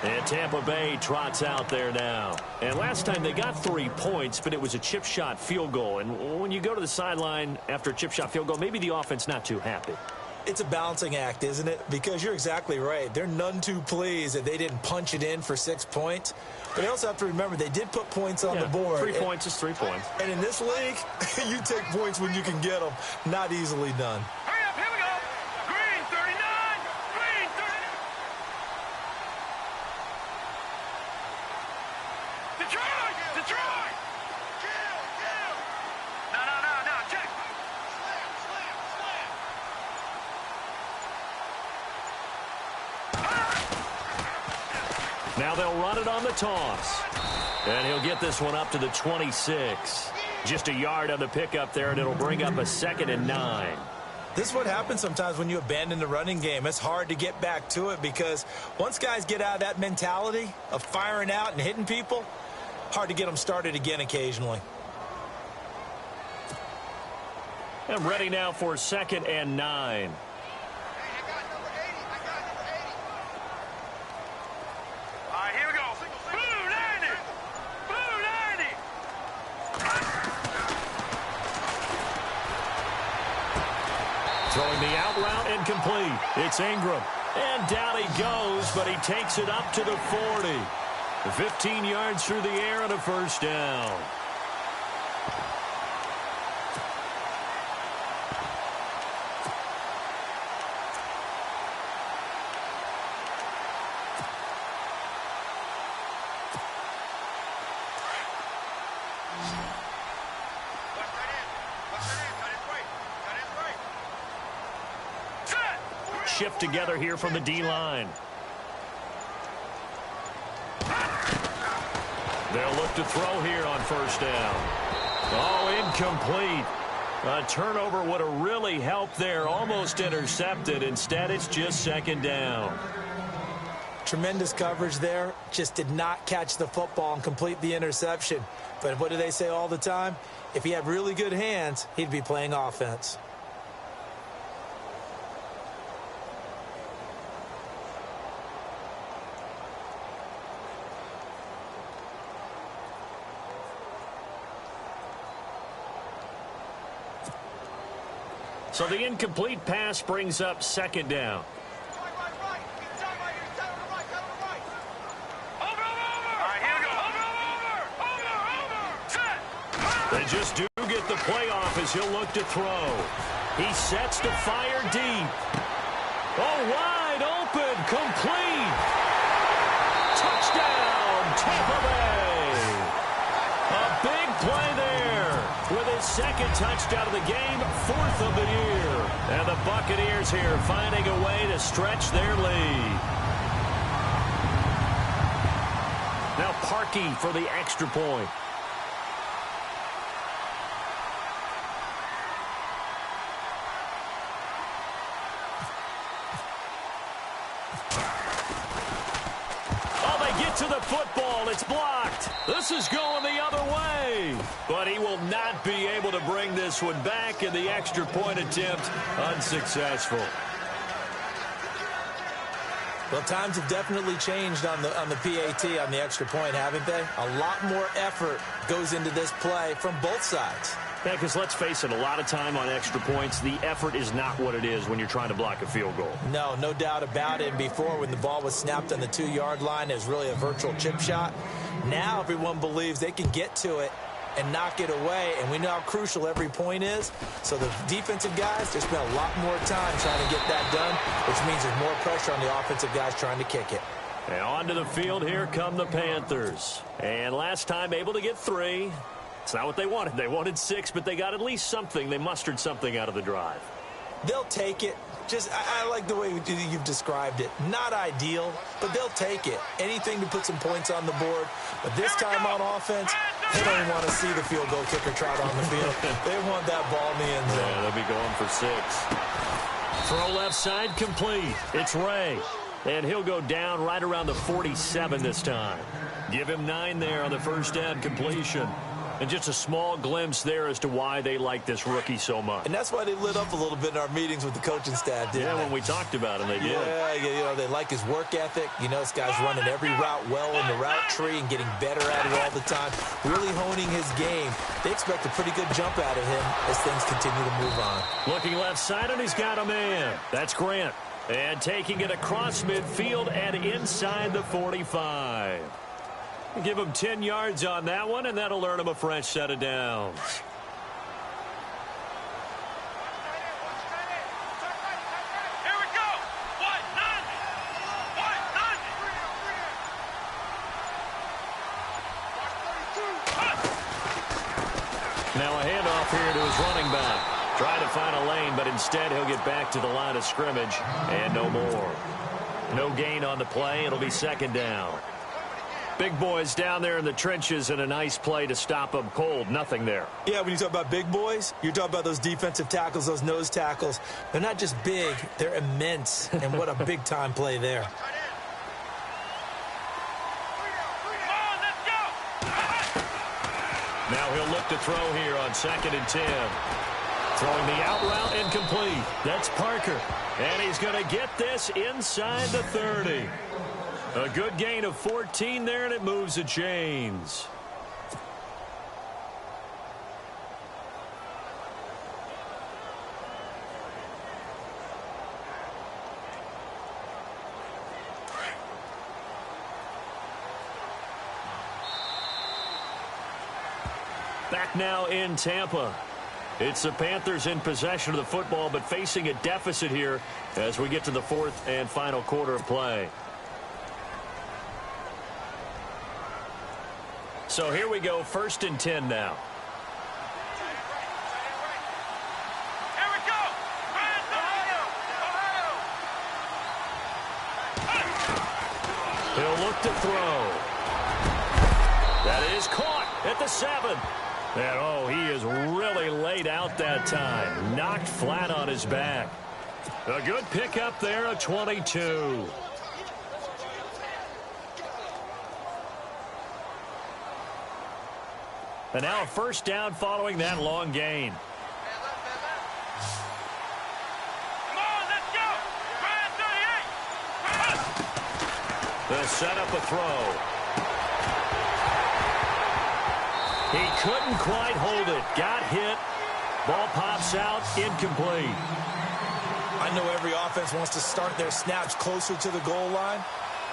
And Tampa Bay trots out there now. And last time they got 3 points, but it was a chip shot field goal. And when you go to the sideline after a chip shot field goal, maybe the offense not too happy. It's a balancing act, isn't it? Because you're exactly right. They're none too pleased that they didn't punch it in for 6 points. But they also have to remember they did put points on the board. 3 points is 3 points. And in this league, you take points when you can get them. Not easily done. Hurry up, here we go! Green 39! Green 39! Detroit! Detroit! Kill! No, check! Now they'll run it on the toss. And he'll get this one up to the 26. Just a yard on the pickup there, and it'll bring up a 2nd and 9. This is what happens sometimes when you abandon the running game. It's hard to get back to it because once guys get out of that mentality of firing out and hitting people, hard to get them started again occasionally. And ready now for 2nd and 9. Throwing the out route incomplete. It's Ingram. And down he goes, but he takes it up to the 40. 15 yards through the air and a 1st down. shift together here from the D-line. They'll look to throw here on first down. Oh, incomplete. A turnover would have really helped there. Almost intercepted. Instead, it's just second down. Tremendous coverage there. Just did not catch the football and complete the interception. But what do they say all the time? If he had really good hands, he'd be playing offense. So the incomplete pass brings up second down. They just do get the play off as he'll look to throw. He sets to fire deep. Oh, wide open, complete. Touchdown, Tampa Bay. A big play there with his second touchdown of the game, 4th of the year. And the Buccaneers here finding a way to stretch their lead. Now Parkey for the extra point. To the football, it's blocked. This is going the other way. But he will not be able to bring this one back, and the extra point attempt unsuccessful. Well, times have definitely changed on the PAT, on the extra point, haven't they? A lot more effort goes into this play from both sides. Yeah, because let's face it, a lot of time on extra points, the effort is not what it is when you're trying to block a field goal. No doubt about it. And before, when the ball was snapped on the 2-yard line, it was really a virtual chip shot. Now everyone believes they can get to it and knock it away, and we know how crucial every point is. So the defensive guys, they spend a lot more time trying to get that done, which means there's more pressure on the offensive guys trying to kick it. And onto the field, here come the Panthers. And last time able to get 3. It's not what they wanted. They wanted 6, but they got at least something. They mustered something out of the drive. They'll take it. I like the way you've described it. Not ideal, but they'll take it. Anything to put some points on the board. But this time on offense, they don't want to see the field goal kicker trot on the field. They want that ball in the end zone. Yeah, they'll be going for 6. Throw left side complete. It's Ray. And he'll go down right around the 47 this time. Give him 9 there on the first down completion. And just a small glimpse there as to why they like this rookie so much. And that's why they lit up a little bit in our meetings with the coaching staff, didn't they? When we talked about him, they did. Yeah, they like his work ethic. This guy's running every route well in the route tree and getting better at it all the time, really honing his game. They expect a pretty good jump out of him as things continue to move on. Looking left side, and he's got a man. That's Grant. And taking it across midfield and inside the 45. Give him 10 yards on that one, and that'll earn him a fresh set of downs. Here we go. Now a handoff here to his running back. Trying to find a lane, but instead he'll get back to the line of scrimmage, and no more. No gain on the play. It'll be second down. Big boys down there in the trenches, and a nice play to stop them cold. Nothing there. Yeah, when you talk about big boys, you're talking about those defensive tackles, those nose tackles. They're not just big, they're immense. And what a big-time play there. Now he'll look to throw here on 2nd and 10. Throwing the out route incomplete. That's Parker. And he's going to get this inside the 30. A good gain of 14 there, and it moves the chains. Back now in Tampa. It's the Panthers in possession of the football, but facing a deficit here as we get to the 4th and final quarter of play. So here we go, 1st and 10 now. Here we go. He'll look to throw. That is caught at the 7. And, oh, he is really laid out that time. Knocked flat on his back. A good pickup there, a 22. And now a first down following that long gain. Come on, let's go. Ryan 38. The setup a throw. He couldn't quite hold it. Got hit. Ball pops out. Incomplete. I know every offense wants to start their snaps closer to the goal line,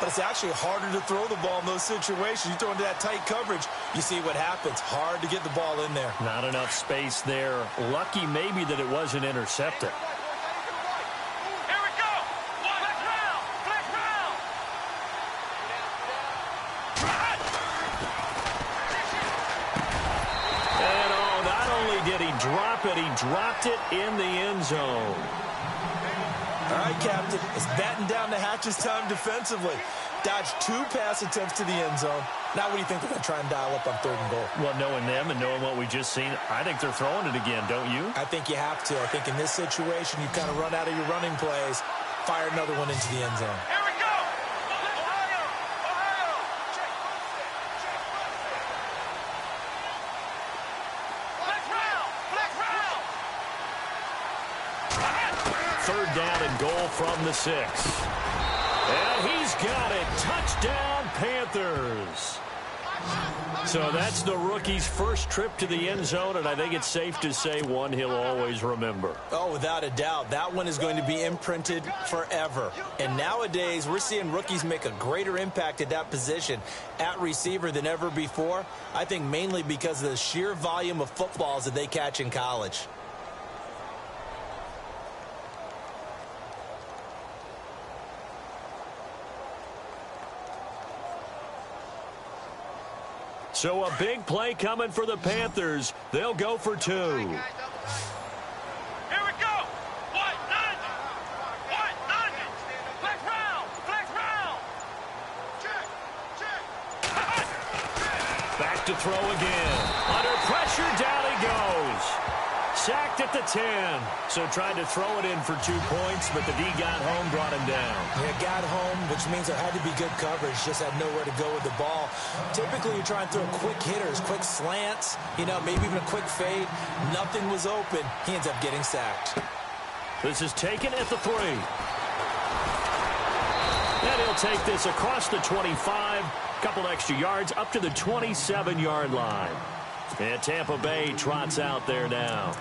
but it's actually harder to throw the ball in those situations. You throw into that tight coverage, you see what happens. Hard to get the ball in there. Not enough space there. Lucky maybe that it wasn't intercepted. Here we go. Flex round. Flex round. And oh, not only did he drop it, he dropped it in the end zone. All right, Captain, it's batten down the hatches time defensively. Dodged 2 pass attempts to the end zone. Now what do you think they're going to try and dial up on 3rd and goal? Well, knowing them and knowing what we just seen, I think they're throwing it again, don't you? I think you have to. I think in this situation, you kind of run out of your running plays, fire another one into the end zone. Here we go. Ohio. Ohio. Flex round. Flex round. 3rd down and goal from the 6. And he's got it. Touchdown, Panthers. So that's the rookie's first trip to the end zone, and I think it's safe to say one he'll always remember. Oh, without a doubt. That one is going to be imprinted forever. And nowadays, we're seeing rookies make a greater impact at that position at receiver than ever before. I think mainly because of the sheer volume of footballs that they catch in college. So a big play coming for the Panthers. They'll go for 2. Here we go. White, none. White, none. Flex round. Flex round. Check. Back to throw again. Under pressure, down he goes. Sacked at the 10. So tried to throw it in for 2 points, but the D got home, brought him down. Yeah, got home, which means there had to be good coverage. Just had nowhere to go with the ball. Typically, you try and throw quick hitters, quick slants, maybe even a quick fade. Nothing was open. He ends up getting sacked. This is taken at the 3. And he'll take this across the 25. Couple extra yards up to the 27-yard line. And Tampa Bay trots out there now.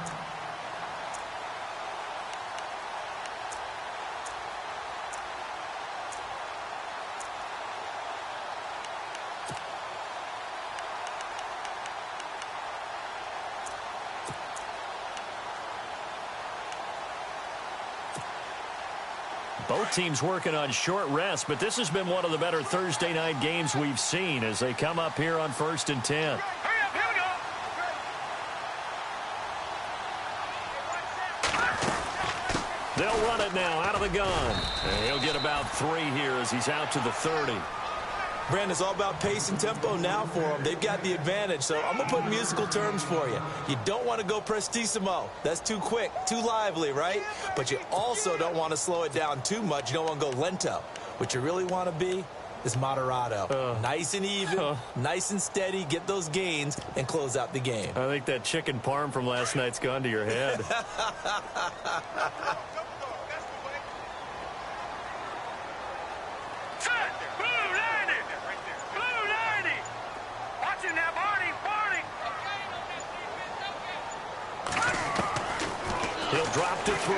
Both teams working on short rest, but this has been one of the better Thursday night games we've seen as they come up here on 1st and 10. Hurry up, here we go. They'll run it now out of the gun. And he'll get about 3 here as he's out to the 30. Brandon, it's all about pace and tempo now for them. They've got the advantage, so I'm going to put musical terms for you. You don't want to go prestissimo. That's too quick, too lively, right? But you also don't want to slow it down too much. You don't want to go lento. What you really want to be is moderato. Nice and even, nice and steady, get those gains, and close out the game. I think that chicken parm from last night's gone to your head. He'll drop to throw.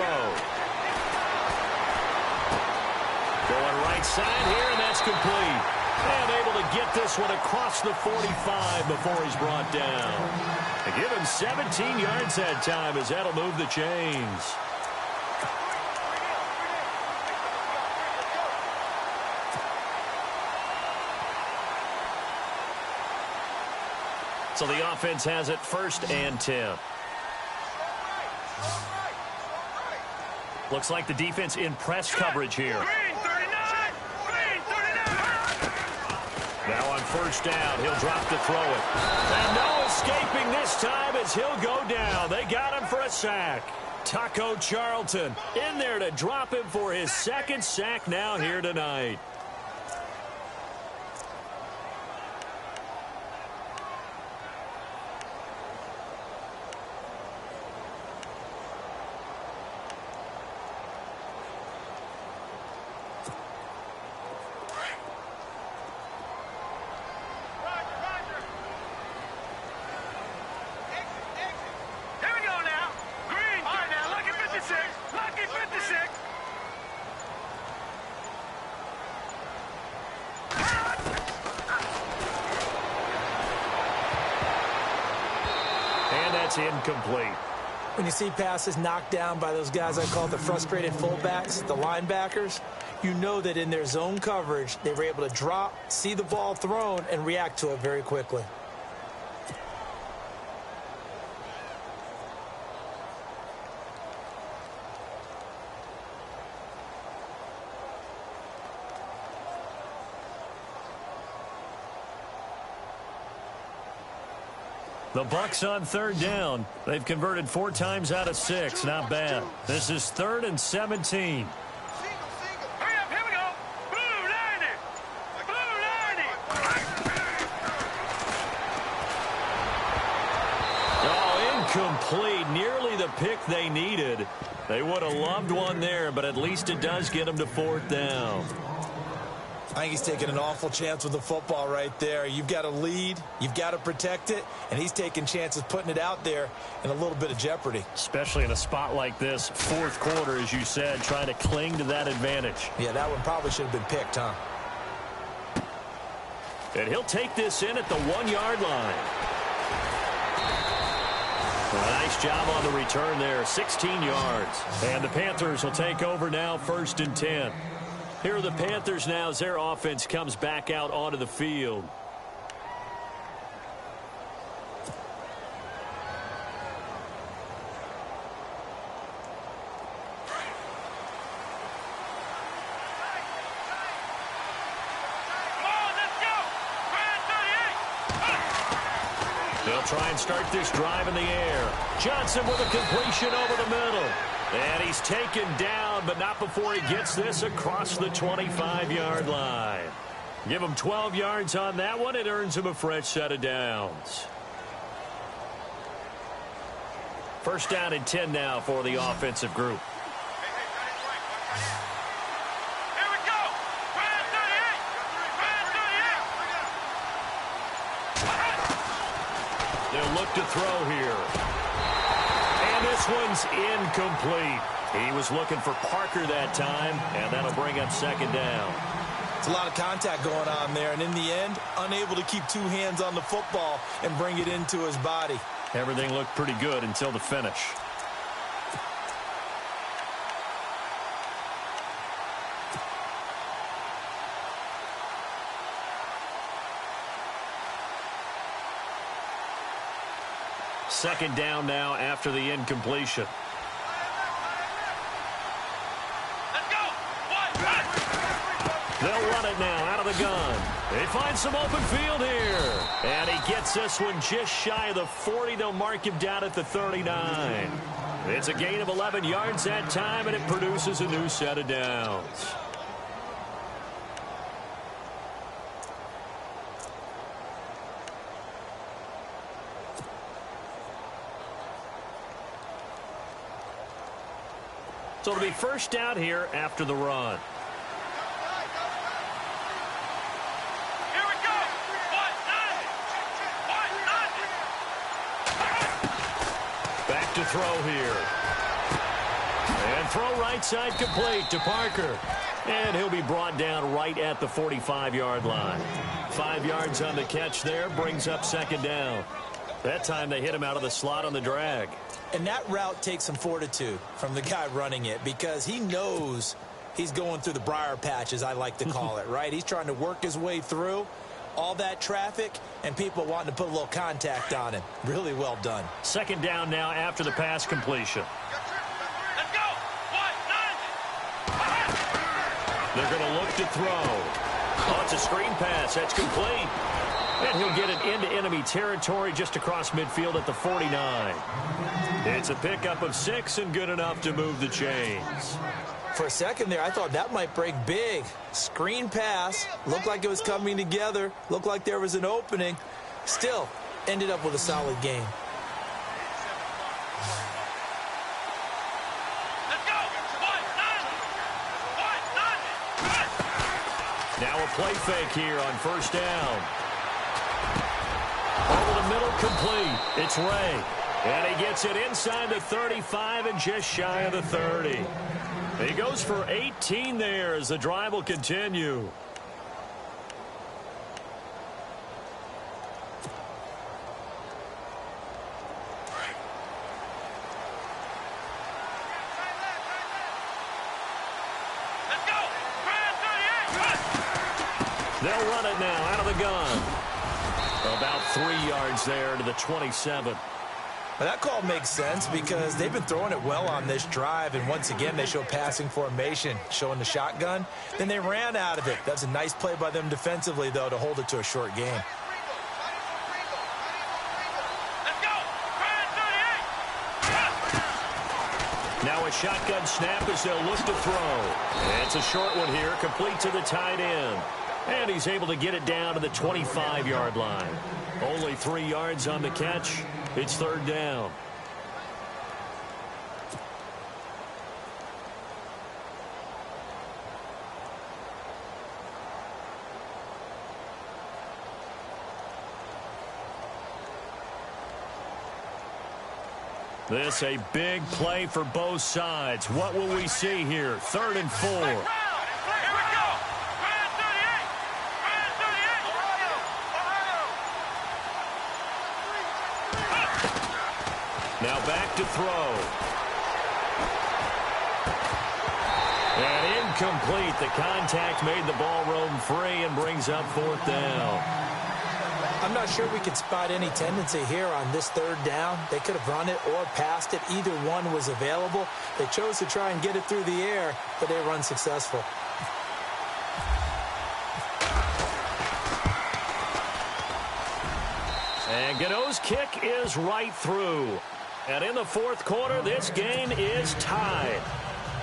Going right side here, and that's complete. And able to get this one across the 45 before he's brought down. They give him 17 yards that time as that'll move the chains. So the offense has it 1st and 10. Looks like the defense in press coverage here. Green 39! Green 39! Now on first down, he'll drop to throw it. And no escaping this time as he'll go down. They got him for a sack. Taco Charlton in there to drop him for his second sack now here tonight. Incomplete. When you see passes knocked down by those guys I call the frustrated fullbacks, the linebackers, you know that in their zone coverage, they were able to drop, see the ball thrown, and react to it very quickly. The Bucs on third down. They've converted 4 times out of 6. Not bad. This is 3rd and 17. Hurry up, here we go. Blue 90. Blue 90. Oh, incomplete. Nearly the pick they needed. They would have loved one there, but at least it does get them to 4th down. I think he's taking an awful chance with the football right there. You've got to lead, you've got to protect it, and he's taking chances putting it out there in a little bit of jeopardy. Especially in a spot like this, 4th quarter, as you said, trying to cling to that advantage. Yeah, that one probably should have been picked, huh? And he'll take this in at the 1-yard line. A nice job on the return there, 16 yards. And the Panthers will take over now, 1st and 10. Here are the Panthers now as their offense comes back out onto the field. They'll try and start this drive in the air. Johnson with a completion over the middle. And he's taken down, but not before he gets this across the 25-yard line. Give him 12 yards on that one. It earns him a fresh set of downs. 1st down and 10 now for the offensive group. Here we go. Brand 38. They'll look to throw here. And this one's incomplete. He was looking for Parker that time, and that'll bring up 2nd down. It's a lot of contact going on there, and in the end, unable to keep 2 hands on the football and bring it into his body. Everything looked pretty good until the finish. Second down now after the incompletion. Let's go. They'll run it now out of the gun. They find some open field here. And he gets this one just shy of the 40. They'll mark him down at the 39. It's a gain of 11 yards that time, and it produces a new set of downs. So it'll be 1st down here after the run. Here we go. Back to throw here. And throw right side complete to Parker. And he'll be brought down right at the 45-yard line. 5 yards on the catch there, brings up 2nd down. That time they hit him out of the slot on the drag. And that route takes some fortitude from the guy running it because he knows he's going through the briar patch, as I like to call it, right? He's trying to work his way through all that traffic and people wanting to put a little contact on him. Really well done. 2nd down now after the pass completion. Let's go. They're going to look to throw. Oh, it's a screen pass. That's complete. And he'll get it into enemy territory just across midfield at the 49. It's a pickup of 6 and good enough to move the chains. For a second there, I thought that might break big. Screen pass. Looked like it was coming together. Looked like there was an opening. Still, ended up with a solid game. Now a play fake here on first down. Over the middle, complete. It's Ray. And he gets it inside the 35 and just shy of the 30. He goes for 18 there as the drive will continue. They'll run it now out of the gun. About 3 yards there to the 27. Well, that call makes sense because they've been throwing it well on this drive, and once again they show passing formation, showing the shotgun. Then they ran out of it. That's a nice play by them defensively, though, to hold it to a short game. Now a shotgun snap as they'll look to throw. It's a short one here, complete to the tight end. And he's able to get it down to the 25-yard line. Only 3 yards on the catch. It's third down. This a big play for both sides. What will we see here? 3rd and 4. Now back to throw. And incomplete. The contact made the ball roam free and brings up 4th down. I'm not sure we could spot any tendency here on this 3rd down. They could have run it or passed it. Either one was available. They chose to try and get it through the air, but they were unsuccessful. And Gano's kick is right through. And in the 4th quarter, this game is tied.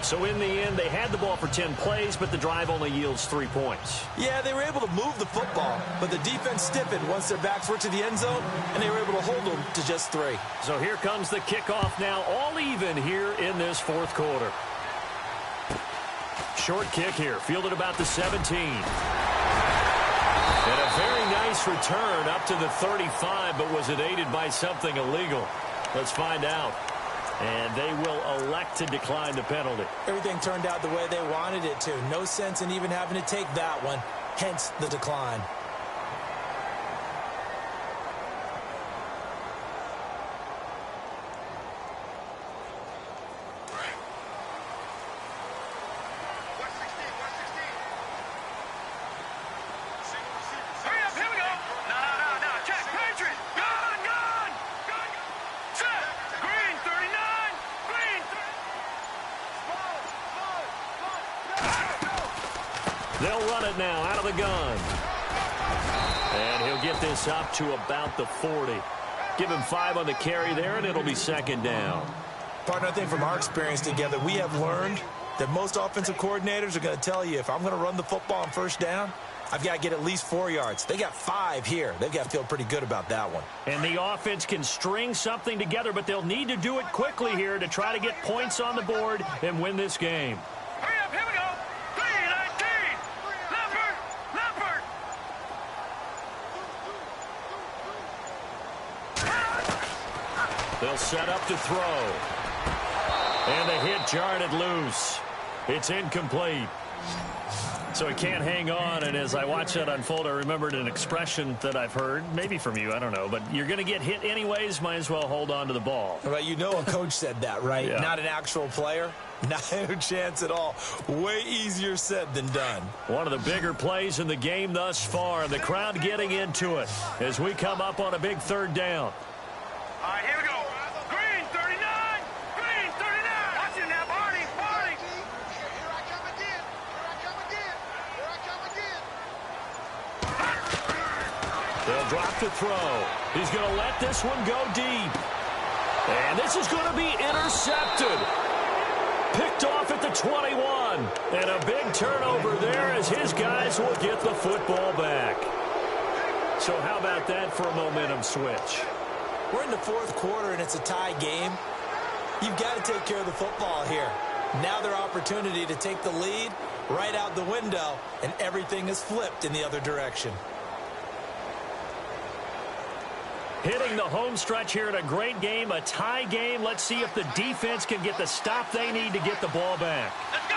So in the end, they had the ball for 10 plays, but the drive only yields 3 points. Yeah, they were able to move the football, but the defense stiffened once their backs were to the end zone, and they were able to hold them to just 3. So here comes the kickoff now, all even here in this 4th quarter. Short kick here, fielded about the 17. And a very nice return up to the 35, but was it aided by something illegal? Let's find out. And they will elect to decline the penalty. Everything turned out the way they wanted it to. No sense in even having to take that one, hence the decline. They'll run it now out of the gun. And he'll get this up to about the 40. Give him 5 on the carry there, and it'll be 2nd down. Partner, I think from our experience together, we have learned that most offensive coordinators are going to tell you, if I'm going to run the football on 1st down, I've got to get at least 4 yards. They got 5 here. They've got to feel pretty good about that one. And the offense can string something together, but they'll need to do it quickly here to try to get points on the board and win this game. Here we go. 3-19. Leopard. They'll set up to throw. And the hit jarred it loose. It's incomplete. So he can't hang on, and as I watch that unfold, I remembered an expression that I've heard, maybe from you, I don't know, but you're going to get hit anyways, might as well hold on to the ball. Well, you know a coach said that, right? Yeah. Not an actual player. Not a chance at all. Way easier said than done. One of the bigger plays in the game thus far, and the crowd getting into it as we come up on a big 3rd down. All right, here we go. Green 39. Green 39. Watch it now, Barney. Here I come again. Here I come again. Here I come again. They'll drop to throw. He's going to let this one go deep. And this is going to be intercepted. Picked off at the 21. And a big turnover there as his guys will get the football back. So how about that for a momentum switch? We're in the fourth quarter, and it's a tie game. You've got to take care of the football here. Now their opportunity to take the lead right out the window, and everything is flipped in the other direction. Hitting the home stretch here in a great game, a tie game. Let's see if the defense can get the stop they need to get the ball back. Let's go!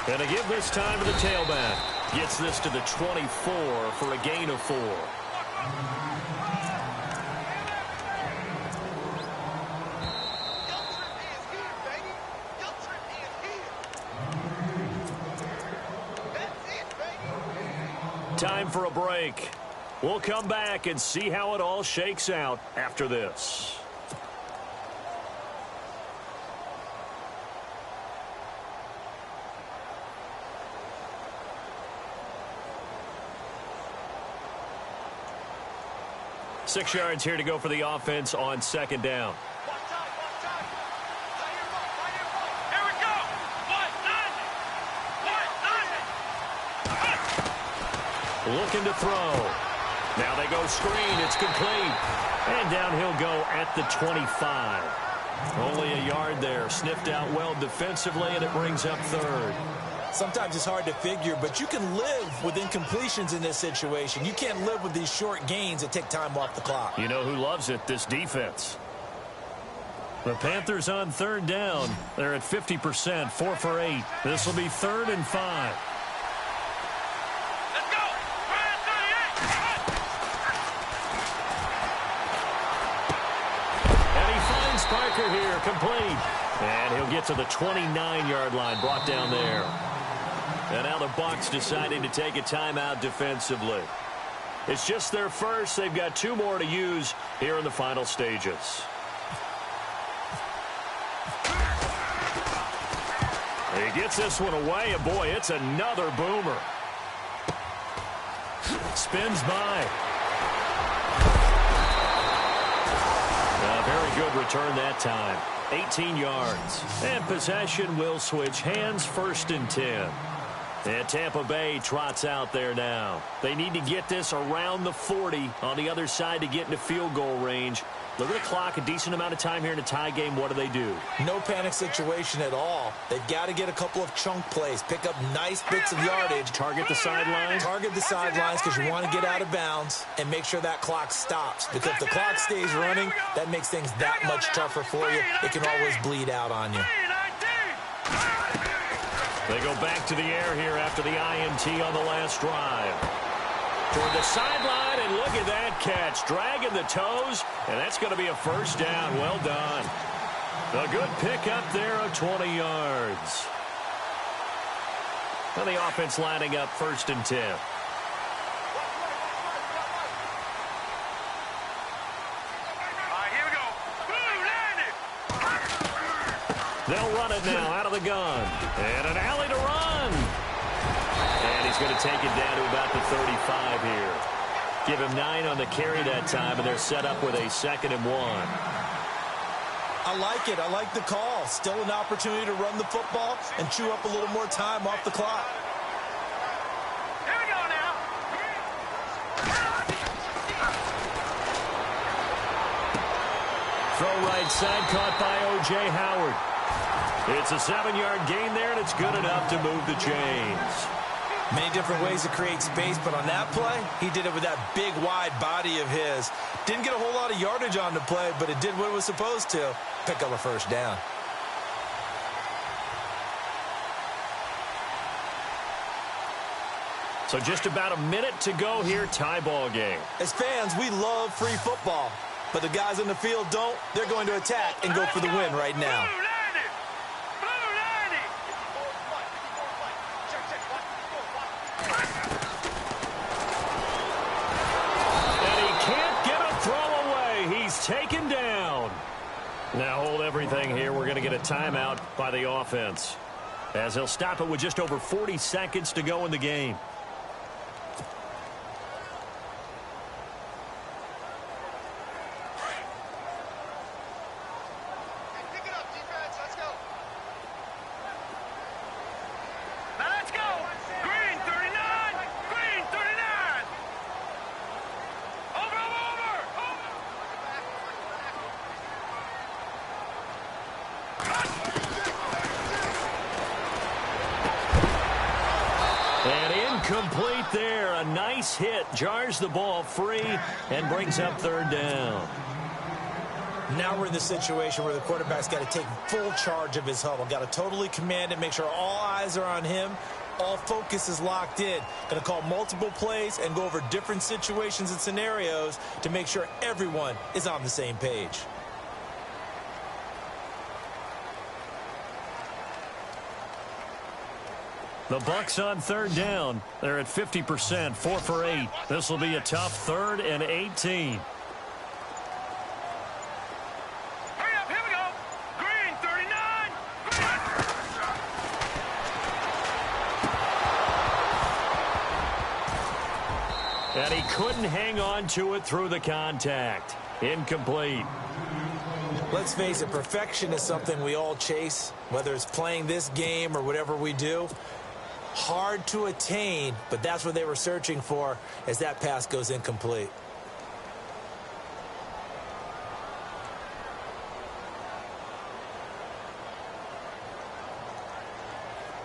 And to give this time to the tailback. Gets this to the 24 for a gain of 4. Time for a break. We'll come back and see how it all shakes out after this. Six yards here to go for the offense on second down. Here we go! Looking to throw. Now they go screen. It's complete. And down he'll go at the 25. Only a yard there. Sniffed out well defensively, and it brings up third. Sometimes it's hard to figure, but you can live with incompletions in this situation. You can't live with these short gains that take time off the clock. You know who loves it? This defense. The Panthers on third down. They're at 50%, 4 for 8. This will be 3rd and 5. Let's go! And he finds Parker here, complete. And he'll get to the 29-yard line, brought down there. And now the Bucs deciding to take a timeout defensively. It's just their first. They've got 2 more to use here in the final stages. He gets this one away, and boy, it's another boomer. Spins by. A very good return that time. 18 yards. And possession will switch hands, 1st and 10. And Tampa Bay trots out there now. They need to get this around the 40 on the other side to get into field goal range. Look at the clock, a decent amount of time here in a tie game. What do? No panic situation at all. They've got to get a couple of chunk plays, pick up nice bits of yardage. Target the sidelines. Target the sidelines because you want to get out of bounds and make sure that clock stops. Because if the clock stays running, that makes things that much tougher for you. It can always bleed out on you. They go back to the air here after the INT on the last drive. Toward the sideline, and look at that catch. Dragging the toes, and that's going to be a 1st down. Well done. A good pickup there of 20 yards. And the offense lining up 1st and 10. They'll run it now out of the gun. And an alley to run. And he's going to take it down to about the 35 here. Give him 9 on the carry that time, and they're set up with a 2nd and 1. I like it. I like the call. Still an opportunity to run the football and chew up a little more time off the clock. Here we go now. Throw right side, caught by O.J. Howard. It's a 7-yard gain there, and it's good enough to move the chains. Many different ways to create space, but on that play, he did it with that big, wide body of his. Didn't get a whole lot of yardage on the play, but it did what it was supposed to. Pick up a 1st down. So just about a minute to go here, tie ball game. As fans, we love free football, but the guys on the field don't. They're going to attack and go for the win right now. Taken down. Now hold everything here. We're going to get a timeout by the offense, as he'll stop it with just over 40 seconds to go in the game. And incomplete there. A nice hit. Jars the ball free and brings up third down. Now we're in the situation where the quarterback's got to take full charge of his huddle. Got to totally command it, make sure all eyes are on him. All focus is locked in. Going to call multiple plays and go over different situations and scenarios to make sure everyone is on the same page. The Bucs on third down. They're at 50%, 4 for 8. This will be a tough 3rd and 18. And he couldn't hang on to it through the contact. Incomplete. Let's face it, perfection is something we all chase, whether it's playing this game or whatever we do. Hard to attain, but that's what they were searching for as that pass goes incomplete.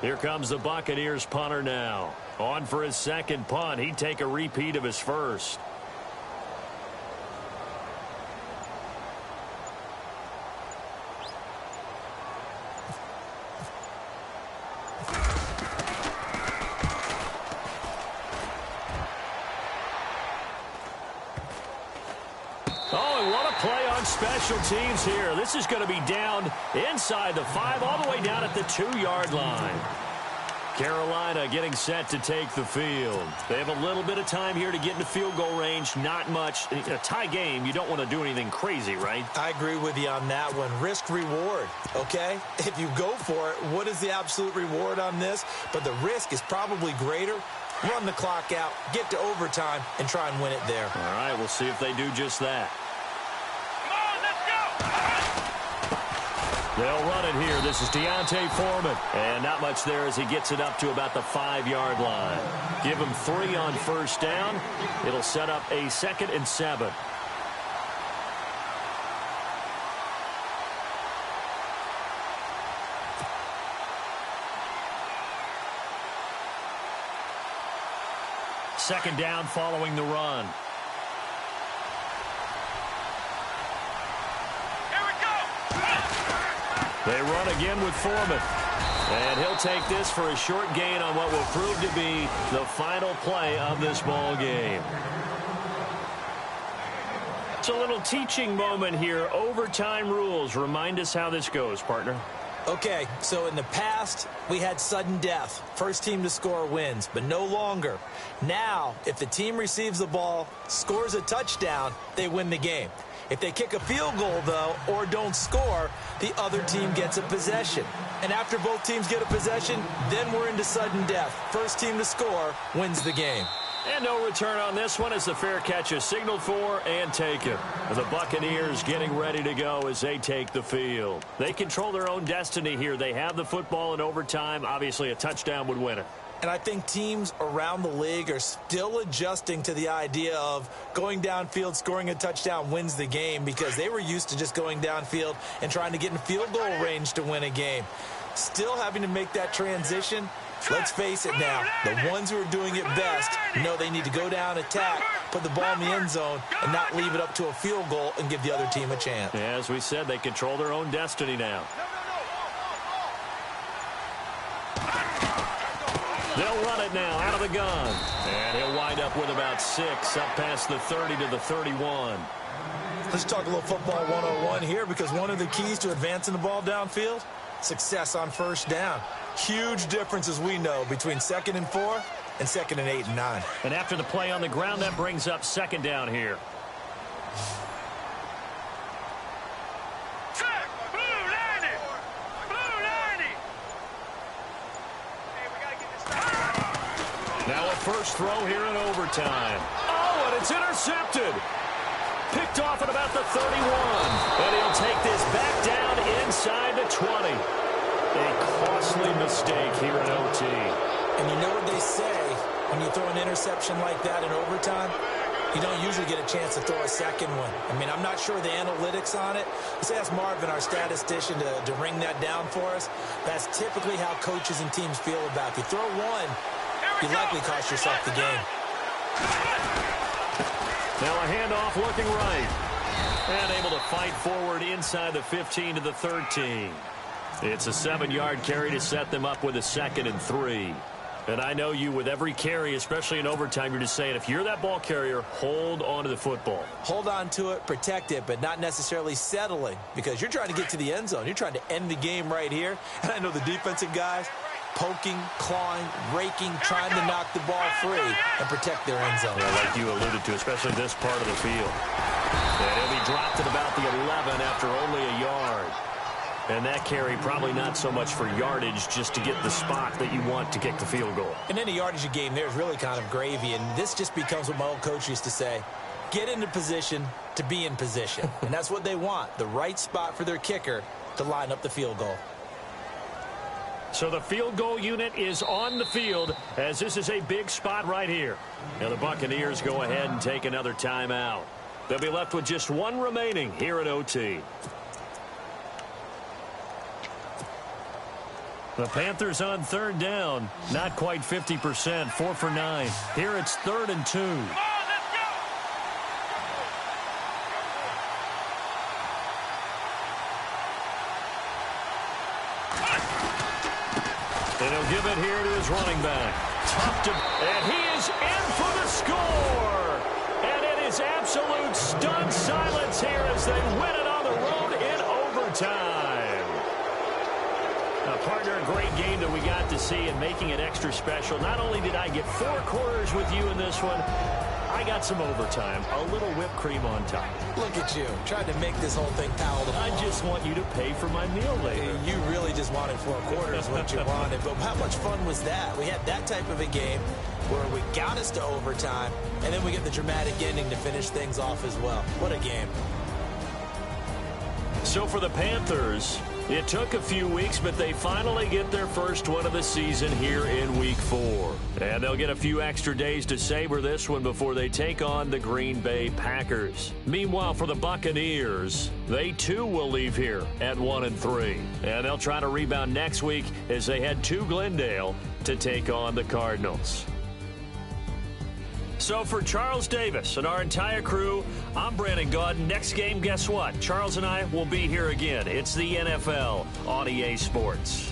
Here comes the Buccaneers punter now. On for his second punt. He'd take a repeat of his first. Oh, and what a play on special teams here. This is going to be down inside the 5, all the way down at the 2-yard line. Carolina getting set to take the field. They have a little bit of time here to get into field goal range. Not much. In a tie game, you don't want to do anything crazy, right? I agree with you on that one. Risk reward, okay? If you go for it, what is the absolute reward on this? But the risk is probably greater. Run the clock out, get to overtime, and try and win it there. All right, we'll see if they do just that. They'll run it here. This is Deontay Foreman. And not much there as he gets it up to about the 5-yard line. Give him 3 on first down. It'll set up a 2nd and 7. Second down following the run. They run again with Foreman. And he'll take this for a short gain on what will prove to be the final play of this ball game. It's a little teaching moment here. Overtime rules. Remind us how this goes, partner. Okay, so in the past, we had sudden death. First team to score wins, but no longer. Now, if the team receives the ball, scores a touchdown, they win the game. If they kick a field goal, though, or don't score, the other team gets a possession. And after both teams get a possession, then we're into sudden death. First team to score wins the game. And no return on this one as the fair catch is signaled for and taken. The Buccaneers getting ready to go as they take the field. They control their own destiny here. They have the football in overtime. Obviously, a touchdown would win it. And I think teams around the league are still adjusting to the idea of going downfield, scoring a touchdown wins the game, because they were used to just going downfield and trying to get in field goal range to win a game. Still having to make that transition. Let's face it now, the ones who are doing it best know they need to go down, attack, put the ball in the end zone, and not leave it up to a field goal and give the other team a chance. Yeah, as we said, they control their own destiny now. They'll run it now out of the gun. And he'll wind up with about 6 up past the 30 to the 31. Let's talk a little football 101 here, because one of the keys to advancing the ball downfield, success on first down. Huge difference, as we know, between 2nd and 4 and 2nd and 8 and 9. And after the play on the ground, that brings up 2nd down here. Now a first throw here in overtime. Oh, and it's intercepted. Picked off at about the 31. And he'll take this back down inside the 20. A costly mistake here in OT. And you know what they say, when you throw an interception like that in overtime, you don't usually get a chance to throw a second one. I mean, I'm not sure the analytics on it. Let's ask Marvin, our statistician, to ring that down for us. That's typically how coaches and teams feel about it. You throw one, you likely cost yourself the game. Now a handoff looking right. And able to fight forward inside the 15 to the 13. It's a 7-yard carry to set them up with a 2nd and 3. And I know you, with every carry, especially in overtime, you're just saying, if you're that ball carrier, hold on to the football. Hold on to it, protect it, but not necessarily settling, because you're trying to get to the end zone. You're trying to end the game right here. And I know the defensive guys poking, clawing, raking, trying to knock the ball free and protect their end zone. Yeah, like you alluded to, especially this part of the field. And he'll be dropped at about the 11 after only a yard. And that carry probably not so much for yardage, just to get the spot that you want to kick the field goal. In any yardage game, there's really kind of gravy, and this just becomes what my old coach used to say: get into position to be in position. And that's what they want, the right spot for their kicker to line up the field goal. So the field goal unit is on the field, as this is a big spot right here. Now the Buccaneers go ahead and take another timeout. They'll be left with just one remaining here at OT. The Panthers on 3rd down. Not quite 50%. 4 for 9. Here it's 3rd and 2. Come on, let's go! And he'll give it here to his running back. Tough to... And he is in for the score! And it is absolute stunned silence here as they win it on the road in overtime. Partner, a great game that we got to see, and making it extra special. Not only did I get 4 quarters with you in this one, I got some overtime. A little whipped cream on top. Look at you, trying to make this whole thing palatable. I just want you to pay for my meal later. You really just wanted 4 quarters, what you wanted. But how much fun was that? We had that type of a game where we got us to overtime, and then we get the dramatic ending to finish things off as well. What a game. So for the Panthers, it took a few weeks, but they finally get their first one of the season here in Week 4. And they'll get a few extra days to savor this one before they take on the Green Bay Packers. Meanwhile, for the Buccaneers, they too will leave here at 1-3. And they'll try to rebound next week as they head to Glendale to take on the Cardinals. So for Charles Davis and our entire crew, I'm Brandon Gaudin. Next game, guess what? Charles and I will be here again. It's the NFL on EA Sports.